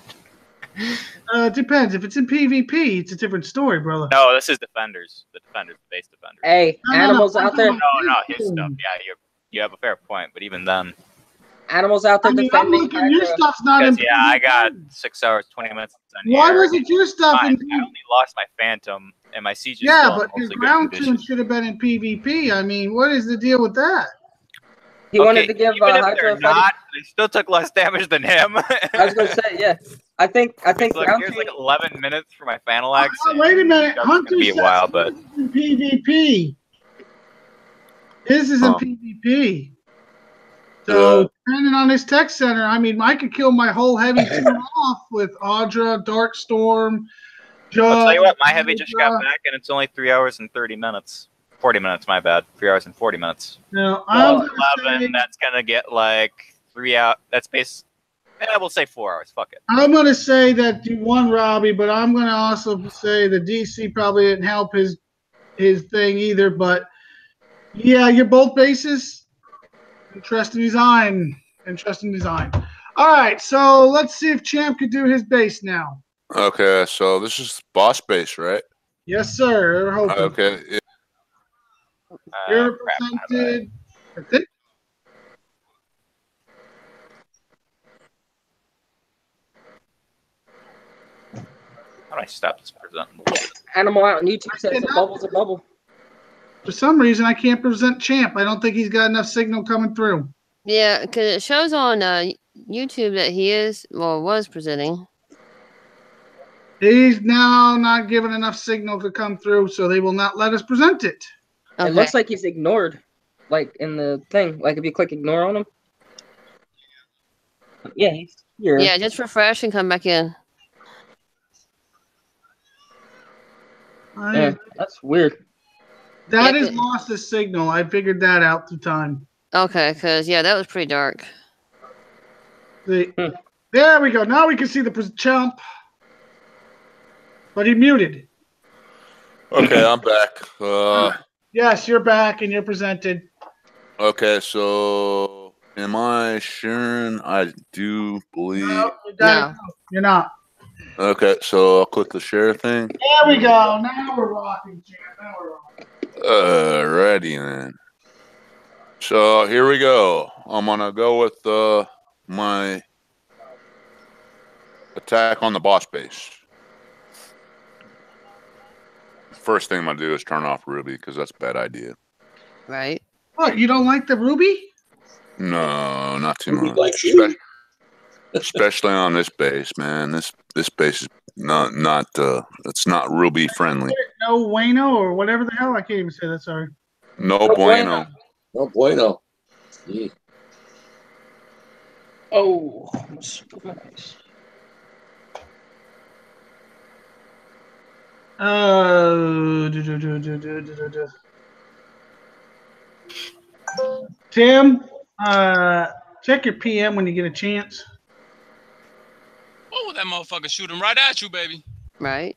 It depends. If it's in PvP, it's a different story, brother. No, this is defenders. The base defenders. Hey, animals out there. No, his stuff. Yeah, you have a fair point, but even then. Animals out there defending. Your stuff's not in. Yeah, I got 6 hours 20 minutes. Why wasn't your stuff in? I only lost my Phantom and my Siege. Yeah, but your ground tune should have been in PvP. I mean, what is the deal with that? He wanted to give Hydra a fight. They still took less damage than him. I was gonna say, yeah. I think. Here's like 11 minutes for my Fanalax. Wait a minute, Hunter be a while, but in PvP. This is in PvP. So depending on this tech center, I mean, I could kill my whole heavy team off with Audra, Darkstorm, Jug. I'll tell you what, my heavy just got back, and it's only 3 hours and 30 minutes. 40 minutes, my bad. 3 hours and 40 minutes. No, well, 11. That's gonna get like 3 out. That's base. We'll say 4 hours. Fuck it. I'm gonna say that you won, Robbie, but I'm gonna also say the DC probably didn't help his thing either. But yeah, you're both bases. Interesting design. All right, so let's see if Champ could do his base now. Okay, so this is boss base, right? Yes, sir. Okay. Yeah. You're presented. That's it. How do I stop this presenting? Animal out on YouTube says a bubble's a bubble. For some reason, I can't present Champ. I don't think he's got enough signal coming through. Yeah, because it shows on YouTube that he was presenting. He's now not given enough signal to come through, so they will not let us present it. Okay. It looks like he's ignored, like in the thing. Like if you click ignore on him. Yeah, he's here. Yeah, just refresh and come back in. Yeah, that's weird. That is lost his signal. I figured that out through time. Okay, because, that was pretty dark. See, there we go. Now we can see the Champ. But he muted. Okay, I'm back. Yes, you're back and you're presented. Okay, so am I sharing? I do believe. No, you're not. Okay, so I'll click the share thing. There we go. Now we're rocking, Champ. Now we're rocking. Alrighty then. So here we go. I'm gonna go with my attack on the boss base. First thing I'm gonna do is turn off Ruby because that's a bad idea. Right. What? You don't like the Ruby? No, not too Ruby much. likes you. Especially on this base, man. This base is not it's not Ruby friendly. No bueno or whatever the hell. I can't even say that. Sorry. No bueno. No bueno. Yeah. Oh. Tim, check your PM when you get a chance. Oh, that motherfucker shooting right at you, baby. Right.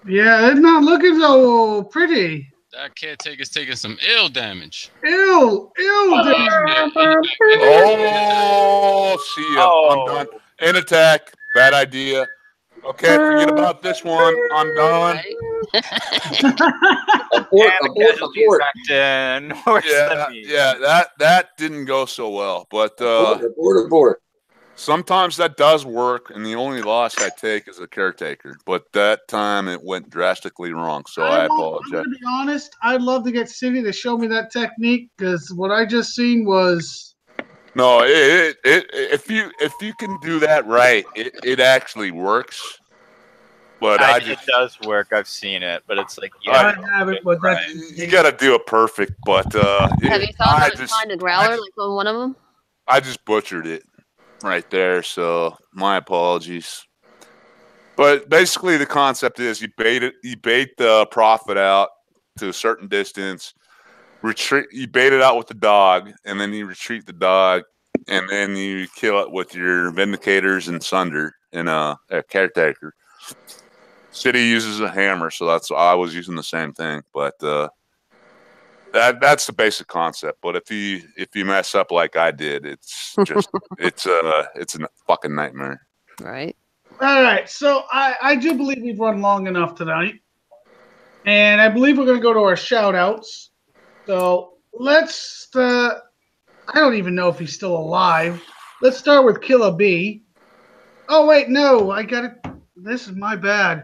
Yeah, it's not looking so pretty. That caretaker's taking some ill damage. Ill damage. Oh, see ya. I'm done. In attack. Bad idea. Okay, forget about this one. I'm done. Abort. Yeah, that didn't go so well. But abort. Sometimes that does work, and the only loss I take is a caretaker. But that time it went drastically wrong, so I apologize. To be honest, I'd love to get City to show me that technique because what I just seen was. No, if you can do that right, it actually works. But it does work. I've seen it, but it's like I haven't. But you got to do it perfect. But have you thought about trying a growler like on one of them? I just butchered it right there, so my apologies. But basically, the concept is you bait the prophet out to a certain distance. You bait it out with the dog, and then you retreat the dog, and then you kill it with your vindicators and sunder and a caretaker. City uses a hammer, so that's I was using the same thing, but that's the basic concept. But if you mess up like I did, it's just it's a fucking nightmare. Right. All right, so I do believe we've run long enough tonight, and I believe we're going to go to our shout-outs. So let's. I don't even know if he's still alive. Let's start with Killer B. Oh wait, no, I got it. This is my bad.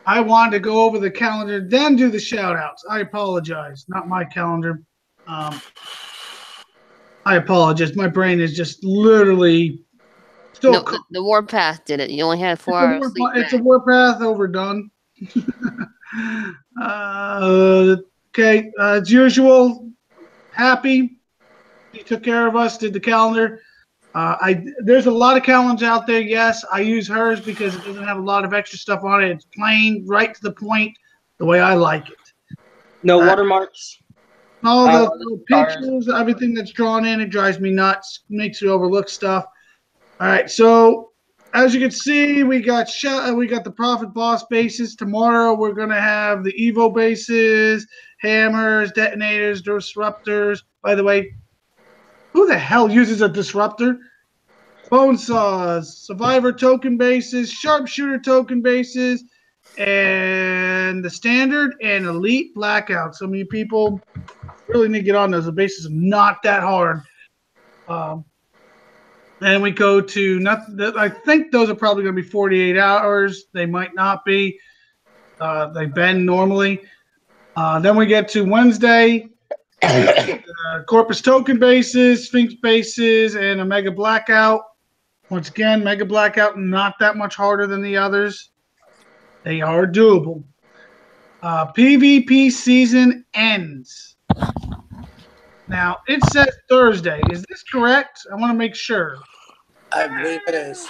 I wanted to go over the calendar, then do the shout-outs. I apologize. Not my calendar. I apologize. My brain is just literally still. No, the Warpath did it. You only had 4 hours. It's a Warpath overdone. Okay, as usual, happy. He took care of us, did the calendar. There's a lot of calendars out there. Yes, I use hers because it doesn't have a lot of extra stuff on it. It's plain, right to the point, the way I like it. No watermarks. All the pictures, everything that's drawn in, it drives me nuts. Makes you overlook stuff. All right, so as you can see, we got the Prophet Boss bases. Tomorrow we're gonna have the Evo bases, hammers, detonators, disruptors. By the way, who the hell uses a disruptor? Bone saws, survivor token bases, sharpshooter token bases, and the standard and elite blackout. Some of you people really need to get on those. The bases are not that hard. And we go to nothing. I think those are probably going to be 48 hours. They might not be. They bend normally. Then we get to Wednesday. Corpus token bases, Sphinx bases, and a Mega Blackout. Once again, Mega Blackout not that much harder than the others. They are doable. PvP season ends. Now, it says Thursday. Is this correct? I want to make sure. I believe it is.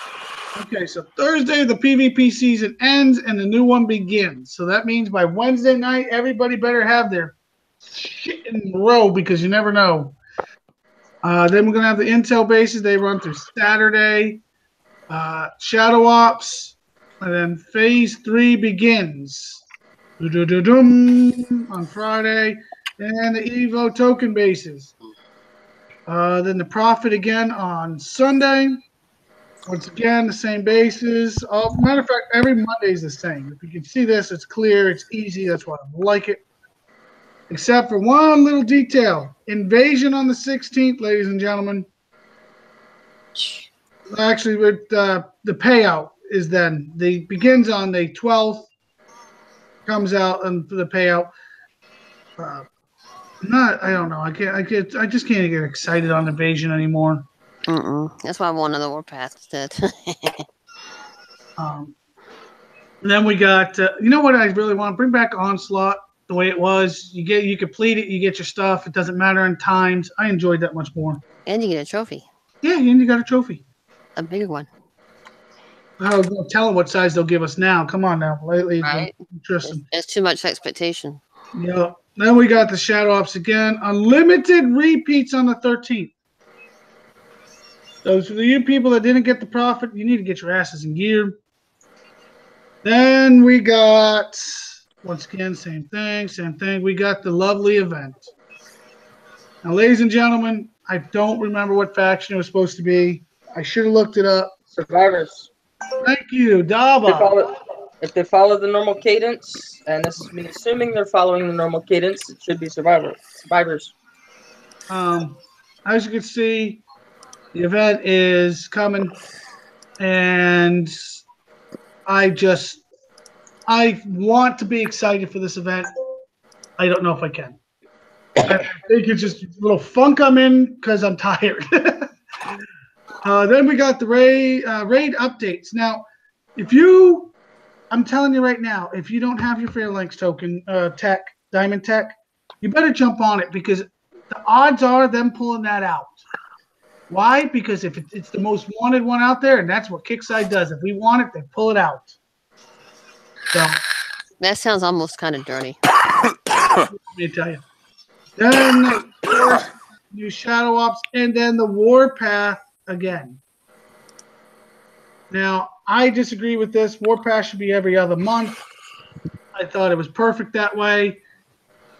Okay, so Thursday the PvP season ends and the new one begins. So that means by Wednesday night, everybody better have their shit in a row because you never know. Then we're going to have the Intel bases. They run through Saturday. Shadow Ops. And then Phase 3 begins. On Friday. And the Evo token bases. Then the Prophet again on Sunday. Once again, the same bases. Matter of fact, every Monday is the same. If you can see this, it's clear. It's easy. That's why I like it. Except for one little detail. Invasion on the 16th, ladies and gentlemen. Actually, with the payout is then. The begins on the 12th. Comes out and the payout. I don't know. I just can't get excited on Invasion anymore. That's why I want another Warpath instead. Then we got. You know what I really want? Bring back Onslaught the way it was. You complete it. You get your stuff. It doesn't matter in times. I enjoyed that much more. And you get a trophy. Yeah, and you got a trophy. A bigger one. Oh, tell them what size they'll give us now. Come on now. Lately, right? Interesting. It's too much expectation. Yeah. Then we got the Shadow Ops again. Unlimited repeats on the 13th. So for you people that didn't get the Prophet, you need to get your asses in gear. Then we got, once again, same thing. We got the lovely event. Now, ladies and gentlemen, I don't remember what faction it was supposed to be. I should have looked it up. Survivors. Thank you, Daba. If they follow the normal cadence, and this is me assuming they're following the normal cadence, it should be survivors. As you can see, the event is coming, and I want to be excited for this event. I don't know if I can. I think it's just a little funk I'm in because I'm tired. Then we got the raid updates. Now, I'm telling you right now, if you don't have your Phalanx token Diamond Tech, you better jump on it because the odds are them pulling that out. Why? Because if it's the most wanted one out there, and that's what Kickside does. If we want it, they pull it out. So that sounds almost kind of dirty. Let me tell you. Then, of course, new Shadow Ops, and then the Warpath again. Now, I disagree with this. Warpath should be every other month. I thought it was perfect that way.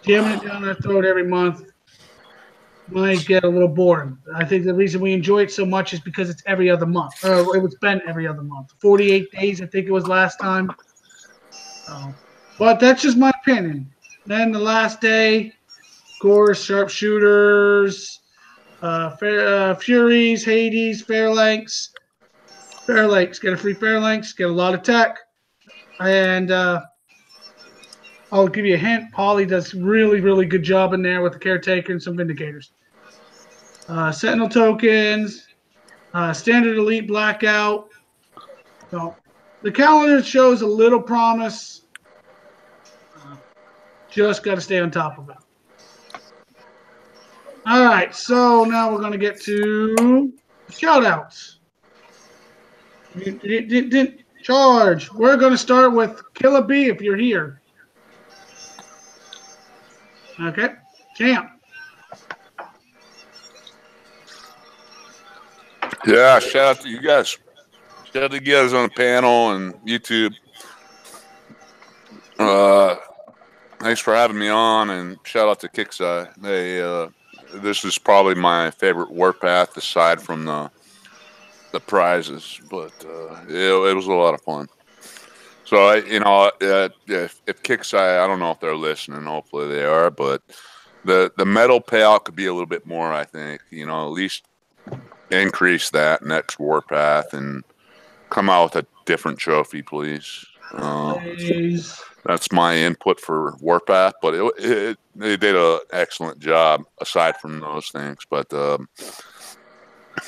Jamming it down our throat every month might get a little boring. I think the reason we enjoy it so much is because it's every other month. It's been every other month. 48 days, I think it was last time. But that's just my opinion. Then the last day, of course, Sharpshooters, Furies, Hades, Phalanx. Phalanx, get a free Phalanx, get a lot of tech. And I'll give you a hint. Polly does really, really good job in there with the Caretaker and some Vindicators. Sentinel tokens, Standard Elite Blackout. So the calendar shows a little promise. Just got to stay on top of it. All right, so now we're going to get to shout-outs. Charge. We're going to start with Killer B if you're here. Okay. Champ. Yeah, shout out to you guys. Shout out to you guys on the panel and YouTube. Thanks for having me on, and shout out to Kickside. This is probably my favorite Warpath aside from the prizes, but it was a lot of fun. So if Kickside, I don't know if they're listening. Hopefully they are, but the medal payout could be a little bit more. I think at least increase that next Warpath and come out with a different trophy, please. That's my input for Warpath, but they did an excellent job aside from those things. But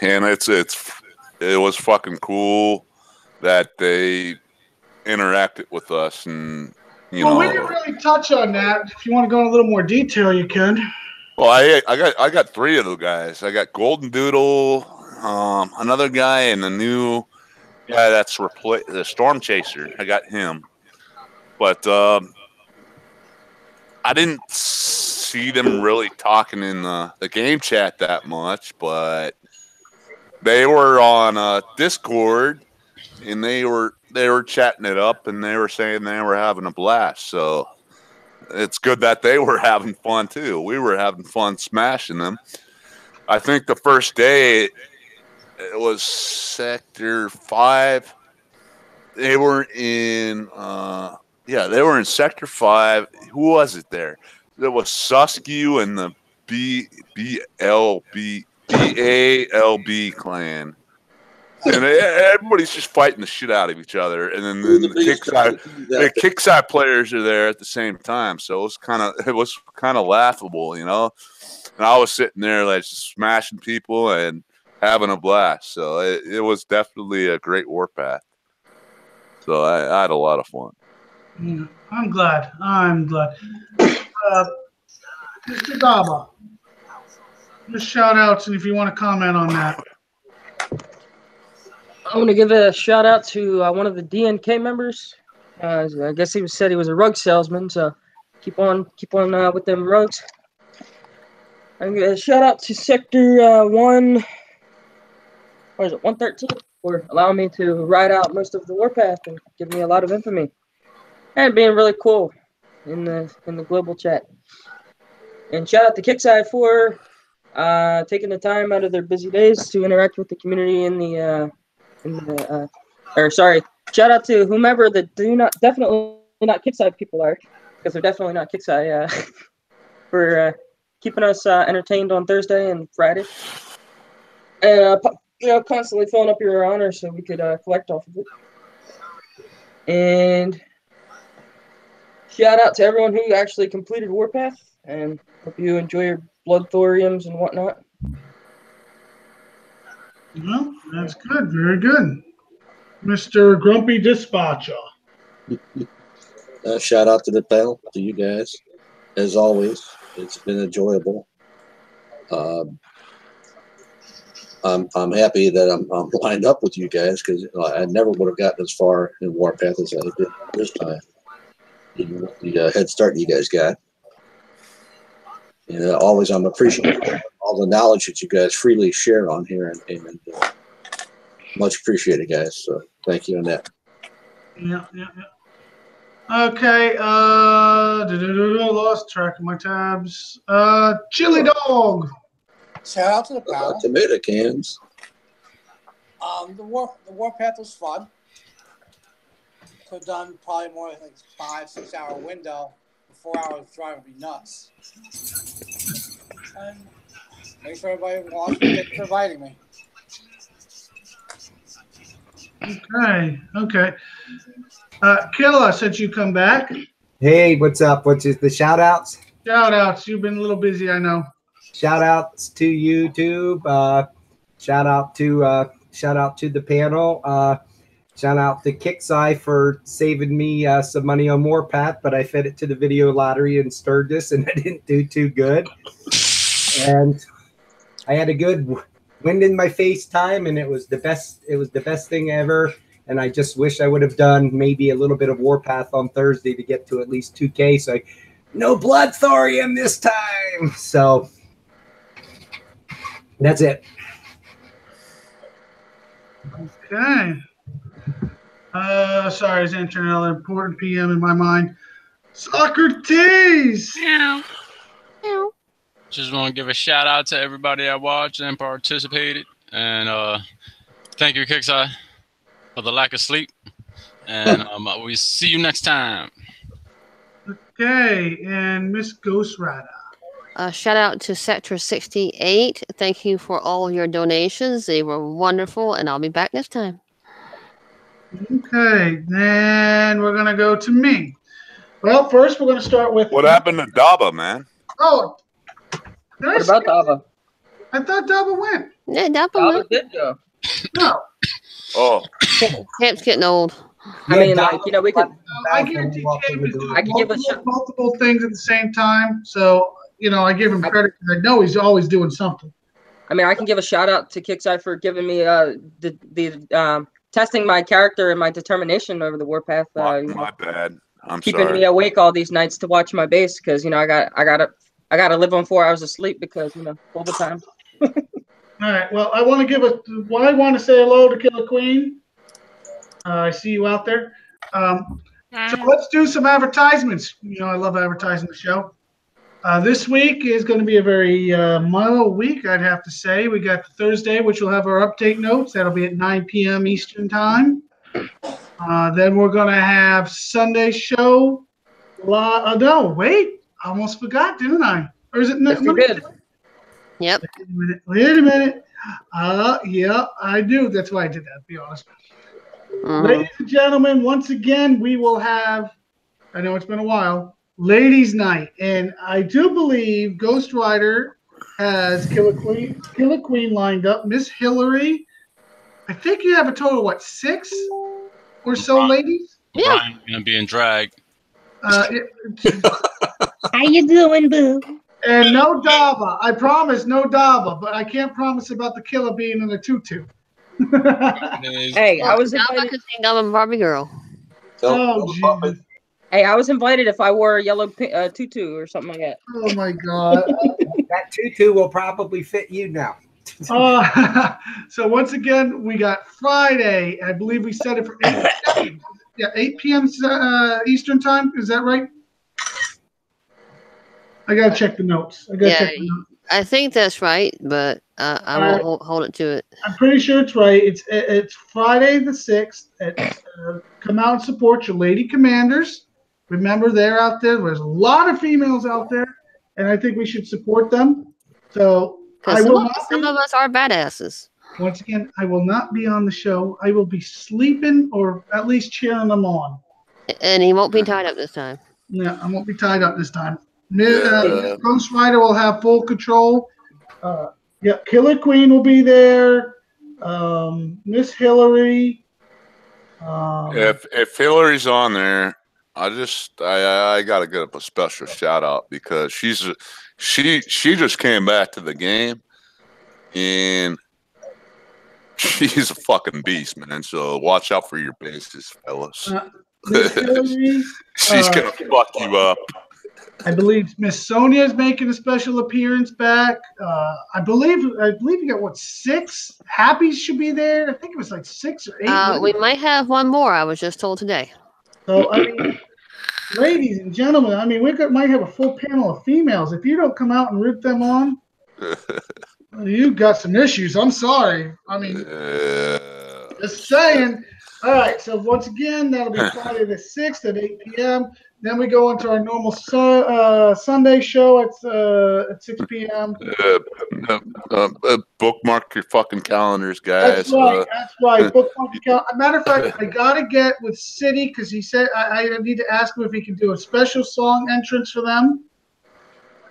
and it was fucking cool that they interacted with us, and we didn't really touch on that. If you want to go in a little more detail, you can. Well, I got three of the guys. I got Golden Doodle, another guy, and the new guy that's the Storm Chaser. I got him. But I didn't see them really talking in the game chat that much, but they were on Discord, and they were chatting it up, and they were saying they were having a blast. So it's good that they were having fun too. We were having fun smashing them. I think the first day it was Sector 5. They were in they were in Sector 5. Who was it there? There was Suskew and the BALB clan. And everybody's just fighting the shit out of each other. And then the Kickside players are there at the same time. So it was kind of laughable, And I was sitting there like just smashing people and having a blast. So it was definitely a great Warpath. So I had a lot of fun. Yeah, I'm glad. Mr. Daba, just shout outs, and if you want to comment on that. I want to give a shout out to one of the DNK members. I guess he said he was a rug salesman, so keep on with them rugs. I'm gonna shout out to Sector 1. What is it? 113. for allowing me to ride out most of the warpath and give me a lot of infamy. And being really cool in the global chat. And shout out to Kickside for taking the time out of their busy days to interact with the community shout out to whomever the definitely not Kickside people are, because they're definitely not Kickside, for keeping us entertained on Thursday and Friday. And constantly filling up your honor so we could collect off of it. And shout out to everyone who actually completed Warpath, and hope you enjoy your blood thoriums and whatnot. Well, that's good. Very good. Mr. Grumpy Dispatcher. Shout out to the panel, to you guys. As always, it's been enjoyable. I'm happy that I'm lined up with you guys, because I never would have gotten as far in Warpath as I did this time. The head start you guys got. And always I'm appreciative of all the knowledge that you guys freely share on here, and much appreciated, guys. So thank you on that. Yeah. Okay, lost track of my tabs. Chili Dog. Shout out to the panel. Tomato cans. The Warpath was fun. Could have done probably more like 5-6 hour window. 4 hours drive would be nuts. And thanks for everybody watching. Thanks for inviting me. Okay. Killa, since you come back. Hey, what's up? What's the shout outs? Shout outs. You've been a little busy, I know. Shout outs to YouTube. Shout out to the panel. Shout out to Kicksai for saving me some money on Warpath, but I fed it to the video lottery in Sturgis, and I didn't do too good. And I had a good wind in my face time, and it was the best. It was the best thing ever. And I just wish I would have done maybe a little bit of Warpath on Thursday to get to at least 2K. So no blood thorium this time. So that's it. Okay. Sorry, it's entering another important PM in my mind. Socrates! Meow. Just want to give a shout out to everybody that watched and participated. And thank you, Kicksai, for the lack of sleep. And we see you next time. Okay, and Miss Ghost Rider. Shout out to Sector 68. Thank you for all your donations. They were wonderful, and I'll be back next time. Okay, then we're going to go to me. Well, first we're going to start with... What happened to Daba, man? Oh. What about Daba? I thought Daba went. Yeah, Daba went. Did go. No. Oh. Camp's getting old. I mean, we could... I guarantee I can give multiple things at the same time, so... I give him credit because I know he's always doing something. I mean, I can give a shout out to Kickside for giving me the testing my character and my determination over the Warpath. My bad. I'm keeping sorry. me awake all these nights to watch my base because I gotta live on 4 hours of sleep because all the time. All right. Well, I want to say hello to Killer Queen. I see you out there. So let's do some advertisements. I love advertising the show. This week is going to be a very mellow week, I'd have to say. We got Thursday, which will have our update notes. That'll be at 9 p.m. Eastern Time. Then we're going to have Sunday show. No, wait. I almost forgot, didn't I? Or is it not? Yep. Wait a minute. Yeah, I do. That's why I did that, to be honest. Ladies and gentlemen, once again, we will have, I know it's been a while, Ladies' Night, and I do believe Ghost Rider has Killer Queen lined up. Miss Hillary, I think you have a total of 6 or so ladies. Yeah, I'm gonna be in drag. How you doing, boo? And no Daba. I promise, no Daba, but I can't promise about the killer being in a tutu. Hey, I was invited. I'm a Barbie girl. Hey, I was invited if I wore a yellow tutu or something like that. Oh my God. That tutu will probably fit you now. So once again, we got Friday. I believe we set it for 8 p.m. Yeah, 8 p.m. Eastern time. Is that right? I gotta check the notes. I think that's right, but I won't hold it to it. I'm pretty sure it's right. It's Friday the 6th. Come out and support your Lady Commanders. Remember, they're out there. There's a lot of females out there, and I think we should support them. So some of us are badasses. Once again, I will not be on the show. I will be sleeping or at least cheering them on. And he won't be tied up this time. No, I won't be tied up this time. Ghost Rider will have full control. Killer Queen will be there. Miss Hillary. If Hillary's on there, I gotta give up a special shout out because she just came back to the game and she's a fucking beast, man. So watch out for your bases, fellas. She's gonna fuck you up. I believe Miss Sonia is making a special appearance back. I believe you got 6 Happies should be there. I think it was like 6 or 8. We might have one more. I was just told today. So I mean, ladies and gentlemen, I mean might have a full panel of females. If you don't come out and root them on, you got some issues. I'm sorry. I mean, just saying. All right. So once again, that'll be Friday the 6th at 8 p.m. Then we go into our normal Sunday show at 6 p.m. Bookmark your fucking calendars, guys. That's right. Bookmark your calendar. Matter of fact, I gotta get with City because he said I need to ask him if he can do a special song entrance for them.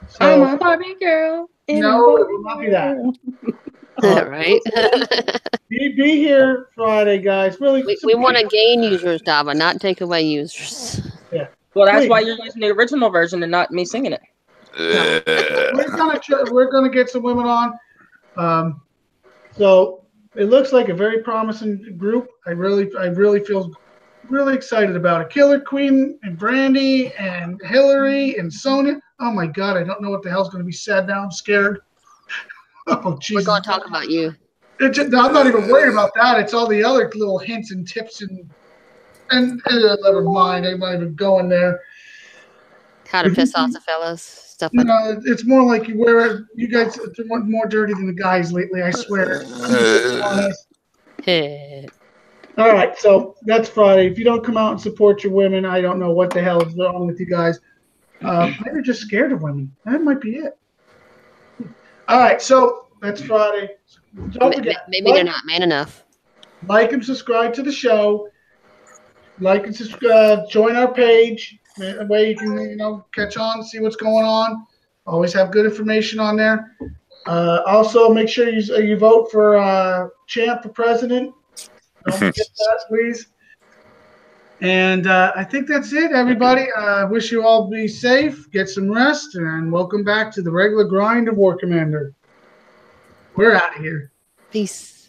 So, I'm a Barbie girl. No, it will not be that. Right. Be here Friday, guys. Really, we want to gain users, Dava, not take away users. Yeah. Well, that's why you're using the original version and not me singing it. We're gonna get some women on. So it looks like a very promising group. I really feel really excited about it. Killer Queen and Brandy and Hillary and Sonia. Oh my God, I don't know what the hell's gonna be said now. I'm scared. Oh Jesus. We're gonna talk about you. I'm not even worried about that. It's all the other little hints and tips and never mind. I'm not even going there. How to piss off the fellas, stuff like that. It's more like you guys are more dirty than the guys lately. I swear. All right, so that's Friday. If you don't come out and support your women, I don't know what the hell is wrong with you guys. Maybe you're just scared of women. That might be it. All right, so that's Friday. Don't forget. Maybe they're not man enough. Like and subscribe to the show. Like and subscribe. Join our page. That way you can catch on, see what's going on. Always have good information on there. Also, make sure you vote for Champ for president. Don't forget that, please. And I think that's it, everybody. I wish you all be safe, get some rest, and welcome back to the regular grind of War Commander. We're out of here. Peace.